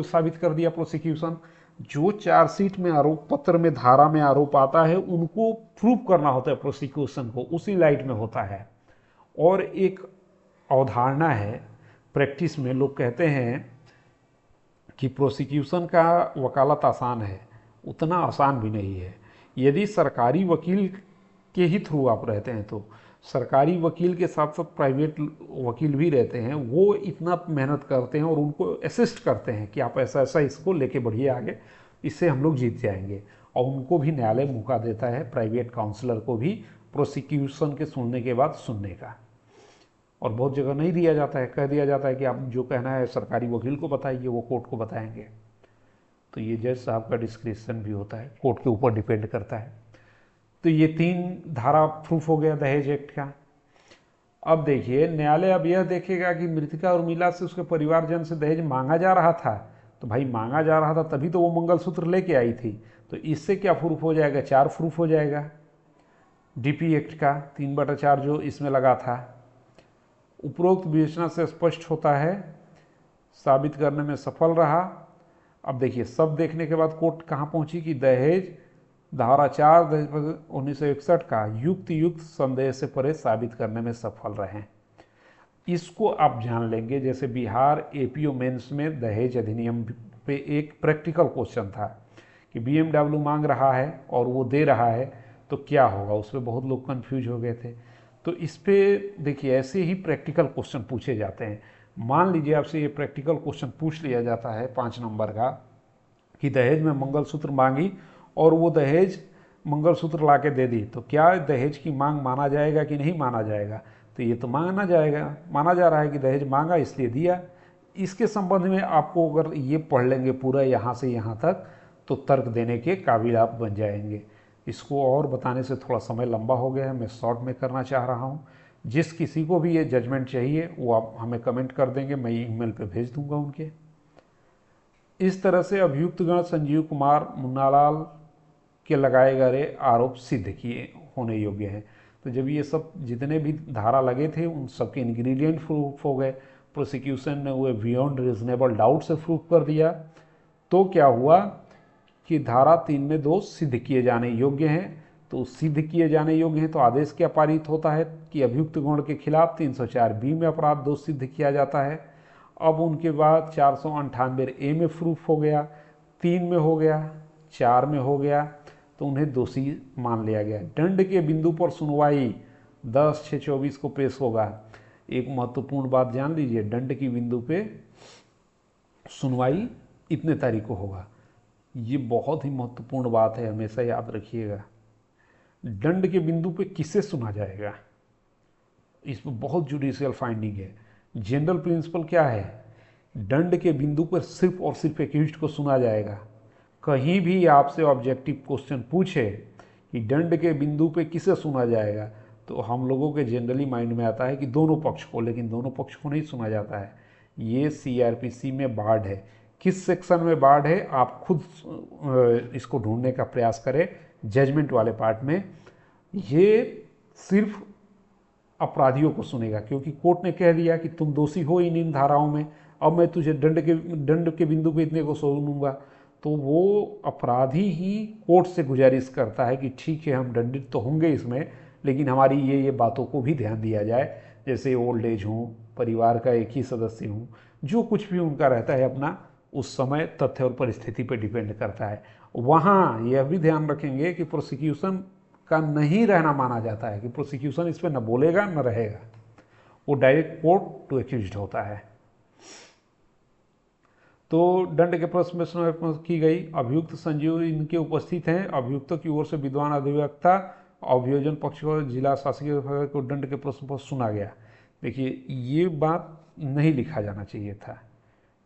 साबित कर दिया प्रोसिक्यूशन। जो चार्जशीट में आरोप पत्र में धारा में आरोप आता है उनको प्रूव करना होता है प्रोसिक्यूशन को, उसी लाइट में होता है। और एक अवधारणा है प्रैक्टिस में, लोग कहते हैं कि प्रोसिक्यूशन का वकालत आसान है, उतना आसान भी नहीं है। यदि सरकारी वकील के ही थ्रू आप रहते हैं तो सरकारी वकील के साथ साथ प्राइवेट वकील भी रहते हैं, वो इतना मेहनत करते हैं और उनको असिस्ट करते हैं कि आप ऐसा ऐसा इसको लेके बढ़िए आगे, इससे हम लोग जीत जाएंगे। और उनको भी न्यायालय मौका देता है, प्राइवेट काउंसलर को भी, प्रोसिक्यूशन के सुनने के बाद सुनने का। और बहुत जगह नहीं दिया जाता है, कह दिया जाता है कि आप जो कहना है सरकारी वकील को बताइए, वो कोर्ट को बताएंगे। तो ये जज साहब का डिस्क्रिप्शन भी होता है, कोर्ट के ऊपर डिपेंड करता है। तो ये 3 धारा प्रूफ हो गया दहेज एक्ट का। अब देखिए, न्यायालय अब यह देखेगा कि मृतका उर्मिला से उसके परिवारजन से दहेज मांगा जा रहा था, तो भाई मांगा जा रहा था तभी तो वो मंगलसूत्र लेके आई थी, तो इससे क्या प्रूफ हो जाएगा, 4 प्रूफ हो जाएगा DP एक्ट का 3/4 जो इसमें लगा था। उपरोक्त विवेचना से स्पष्ट होता है साबित करने में सफल रहा। अब देखिए, सब देखने के बाद कोर्ट कहाँ पहुंची कि दहेज धारा 4 1961 का युक्त संदेह से परे साबित करने में सफल रहे। इसको आप जान लेंगे, जैसे बिहार APO मेंस में दहेज अधिनियम पे एक प्रैक्टिकल क्वेश्चन था कि BMW मांग रहा है और वो दे रहा है तो क्या होगा, उसमें बहुत लोग कंफ्यूज हो गए थे। तो इस पे देखिए, ऐसे ही प्रैक्टिकल क्वेश्चन पूछे जाते हैं। मान लीजिए आपसे ये प्रैक्टिकल क्वेश्चन पूछ लिया जाता है 5 नंबर का कि दहेज में मंगलसूत्र मांगी और वो दहेज मंगलसूत्र ला के दे दी, तो क्या दहेज की मांग माना जाएगा कि नहीं माना जाएगा। तो ये तो माना जाएगा, माना जा रहा है कि दहेज मांगा इसलिए दिया। इसके संबंध में आपको अगर ये पढ़ लेंगे पूरा यहाँ से यहाँ तक, तो तर्क देने के काबिल आप बन जाएंगे। इसको और बताने से थोड़ा समय लंबा हो गया है, मैं शॉर्ट में करना चाह रहा हूँ। जिस किसी को भी ये जजमेंट चाहिए वो आप हमें कमेंट कर देंगे, मैं ईमेल पे भेज दूंगा उनके। इस तरह से अभियुक्तगण संजीव कुमार मुन्नालाल के लगाए गए आरोप सिद्ध किए होने योग्य हैं। तो जब ये सब जितने भी धारा लगे थे उन सबके इंग्रेडिएंट प्रूफ हो गए, प्रोसिक्यूशन ने वो बियॉन्ड रीजनेबल डाउट से प्रूफ कर दिया, तो क्या हुआ कि धारा 3 में दोष सिद्ध किए जाने योग्य हैं। तो सिद्ध किए जाने योग्य हैं तो आदेश क्या पारित होता है कि अभियुक्त गण के खिलाफ 304B में अपराध दोष सिद्ध किया जाता है। अब उनके बाद 498A में प्रूफ हो गया, 3 में हो गया, 4 में हो गया, तो उन्हें दोषी मान लिया गया। दंड के बिंदु पर सुनवाई 10/6/24 को पेश होगा। एक महत्वपूर्ण बात जान लीजिए, दंड की बिंदु पे सुनवाई इतने तारीख को होगा। ये बहुत ही महत्वपूर्ण बात है, हमेशा याद रखिएगा। दंड के बिंदु पे किसे सुना जाएगा, इस पर बहुत जुडिशियल फाइंडिंग है। जनरल प्रिंसिपल क्या है, दंड के बिंदु पर सिर्फ और सिर्फ एक्यूज्ड को सुना जाएगा। कहीं भी आपसे ऑब्जेक्टिव क्वेश्चन पूछे कि दंड के बिंदु पे किसे सुना जाएगा, तो हम लोगों के जनरली माइंड में आता है कि दोनों पक्ष को, लेकिन दोनों पक्ष को नहीं सुना जाता है। ये सीआरपीसी में बाढ़ है। किस सेक्शन में बाढ़ है, आप खुद इसको ढूंढने का प्रयास करें। जजमेंट वाले पार्ट में ये सिर्फ अपराधियों को सुनेगा, क्योंकि कोर्ट ने कह दिया कि तुम दोषी हो इन धाराओं में, अब मैं तुझे दंड के बिंदु पे इतने को सुनूंगा। तो वो अपराधी ही कोर्ट से गुजारिश करता है कि ठीक है, हम दंडित तो होंगे इसमें, लेकिन हमारी ये बातों को भी ध्यान दिया जाए, जैसे ओल्ड एज हो, परिवार का एक ही सदस्य हो, जो कुछ भी उनका रहता है अपना, उस समय तथ्य और परिस्थिति पर डिपेंड करता है। वहाँ यह भी ध्यान रखेंगे कि प्रोसिक्यूशन का नहीं रहना माना जाता है, कि प्रोसिक्यूशन इस पर न बोलेगा न रहेगा, वो डायरेक्ट कोर्ट टू एक्यूज्ड होता है। तो दंड के प्रश्न में सुनवाई की गई। अभियुक्त संजीव इनके उपस्थित हैं। अभियुक्तों की ओर से विद्वान अधिवक्ता अभियोजन पक्ष को जिला शासकीय को दंड के प्रश्न पर सुना गया। देखिए, ये बात नहीं लिखा जाना चाहिए था,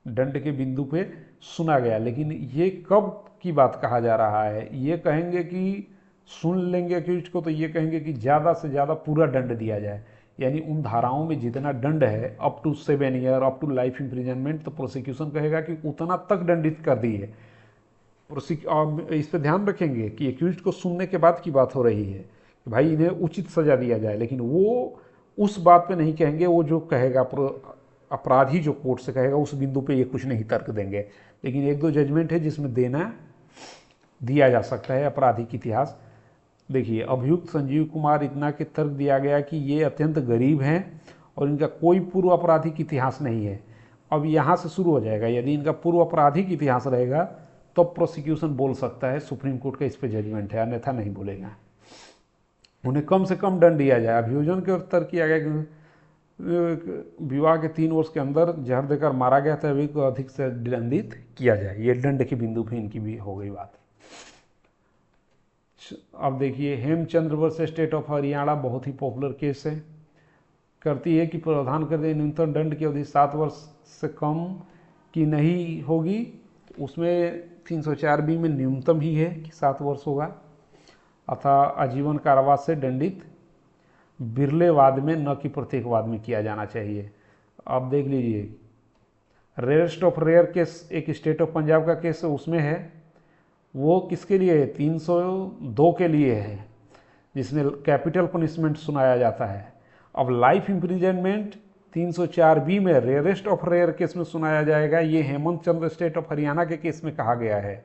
दंड के बिंदु पे सुना गया, लेकिन ये कब की बात कहा जा रहा है। ये कहेंगे कि सुन लेंगे अक्यूज्ड को, तो ये कहेंगे कि ज़्यादा से ज़्यादा पूरा दंड दिया जाए, यानी उन धाराओं में जितना दंड है, up to 7 year, up to life imprisonment, तो प्रोसिक्यूशन कहेगा कि उतना तक दंडित कर दिए। इस पर ध्यान रखेंगे कि एक्यूज्ड को सुनने के बाद की बात हो रही है कि भाई इन्हें उचित सजा दिया जाए, लेकिन वो उस बात पे नहीं कहेंगे। वो जो कहेगा अपराधी जो कोर्ट से कहेगा, उस बिंदु पे ये कुछ नहीं तर्क देंगे। लेकिन एक दो जजमेंट है जिसमें दिया जा सकता है आपराधिक इतिहास। देखिए, अभियुक्त संजीव कुमार इतना के तर्क दिया गया कि ये अत्यंत गरीब हैं और इनका कोई पूर्व आपराधिक इतिहास नहीं है। अब यहाँ से शुरू हो जाएगा, यदि इनका पूर्व आपराधिक इतिहास रहेगा तो प्रोसिक्यूशन बोल सकता है, सुप्रीम कोर्ट का इस पर जजमेंट है, अन्यथा नहीं बोलेगा। उन्हें कम से कम दंड दिया जाए। अभियोजन के तर्क किया गया कि विवाह के 3 वर्ष के अंदर जहर देकर मारा गया था, अभी को अधिक से दंडित किया जाए। ये दंड के बिंदु पे इनकी भी हो गई बात। अब देखिए, Hemchandra versus state of Haryana बहुत ही पॉपुलर केस है। करती है कि प्रावधान कर दे न्यूनतम दंड की अवधि 7 वर्ष से कम की नहीं होगी। उसमें 304B में न्यूनतम ही है कि 7 वर्ष होगा, अतः आजीवन कारावास से दंडित बिरले वाद में, न कि प्रत्येक वाद में किया जाना चाहिए। आप देख लीजिए, रेयरेस्ट ऑफ रेयर केस एक स्टेट ऑफ पंजाब का केस है, उसमें है वो किसके लिए है, 302 के लिए है, जिसमें कैपिटल पनिशमेंट सुनाया जाता है। अब लाइफ इम्प्रिजनमेंट 304B में रेयरेस्ट ऑफ रेयर केस में सुनाया जाएगा। ये हेमंत चंद्र स्टेट ऑफ हरियाणा के केस में कहा गया है।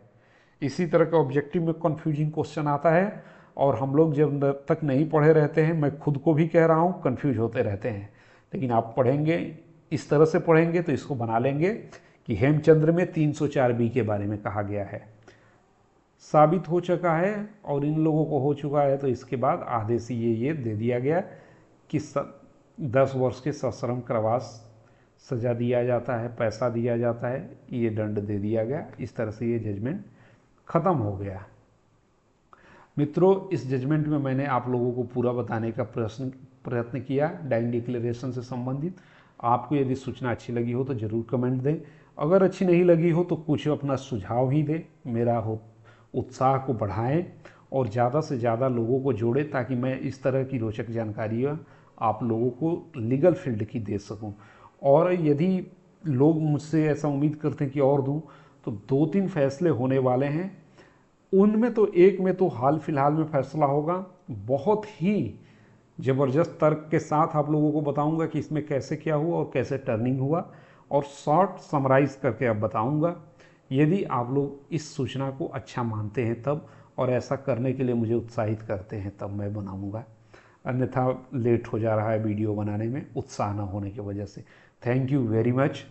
इसी तरह का ऑब्जेक्टिव में कन्फ्यूजिंग क्वेश्चन आता है, और हम लोग जब तक नहीं पढ़े रहते हैं, मैं खुद को भी कह रहा हूँ, कन्फ्यूज होते रहते हैं। लेकिन आप पढ़ेंगे, इस तरह से पढ़ेंगे तो इसको बना लेंगे कि हेमचंद्र में 304B के बारे में कहा गया है। साबित हो चुका है और इन लोगों को हो चुका है, तो इसके बाद आदेश ये दे दिया गया कि 10 वर्ष के सश्रम कारावास सजा दिया जाता है, पैसा दिया जाता है, ये दंड दे दिया गया। इस तरह से ये जजमेंट ख़त्म हो गया। मित्रों, इस जजमेंट में मैंने आप लोगों को पूरा बताने का प्रयत्न किया डाइंग डिक्लेरेशन से संबंधित। आपको यदि सूचना अच्छी लगी हो तो ज़रूर कमेंट दें, अगर अच्छी नहीं लगी हो तो कुछ अपना सुझाव ही दें। मेरा उत्साह को बढ़ाएं और ज़्यादा से ज़्यादा लोगों को जोड़ें, ताकि मैं इस तरह की रोचक जानकारियाँ आप लोगों को लीगल फील्ड की दे सकूं। और यदि लोग मुझसे ऐसा उम्मीद करते हैं कि और दूं, तो 2-3 फैसले होने वाले हैं। उनमें तो एक में तो हाल फिलहाल में फैसला होगा, बहुत ही ज़बरदस्त तर्क के साथ आप लोगों को बताऊंगा कि इसमें कैसे क्या हुआ और कैसे टर्निंग हुआ, और शॉर्ट समराइज़ करके अब बताऊंगा। यदि आप लोग इस सूचना को अच्छा मानते हैं तब, और ऐसा करने के लिए मुझे उत्साहित करते हैं, तब मैं बनाऊंगा। अन्यथा लेट हो जा रहा है वीडियो बनाने में, उत्साह न होने की वजह से। Thank you very much.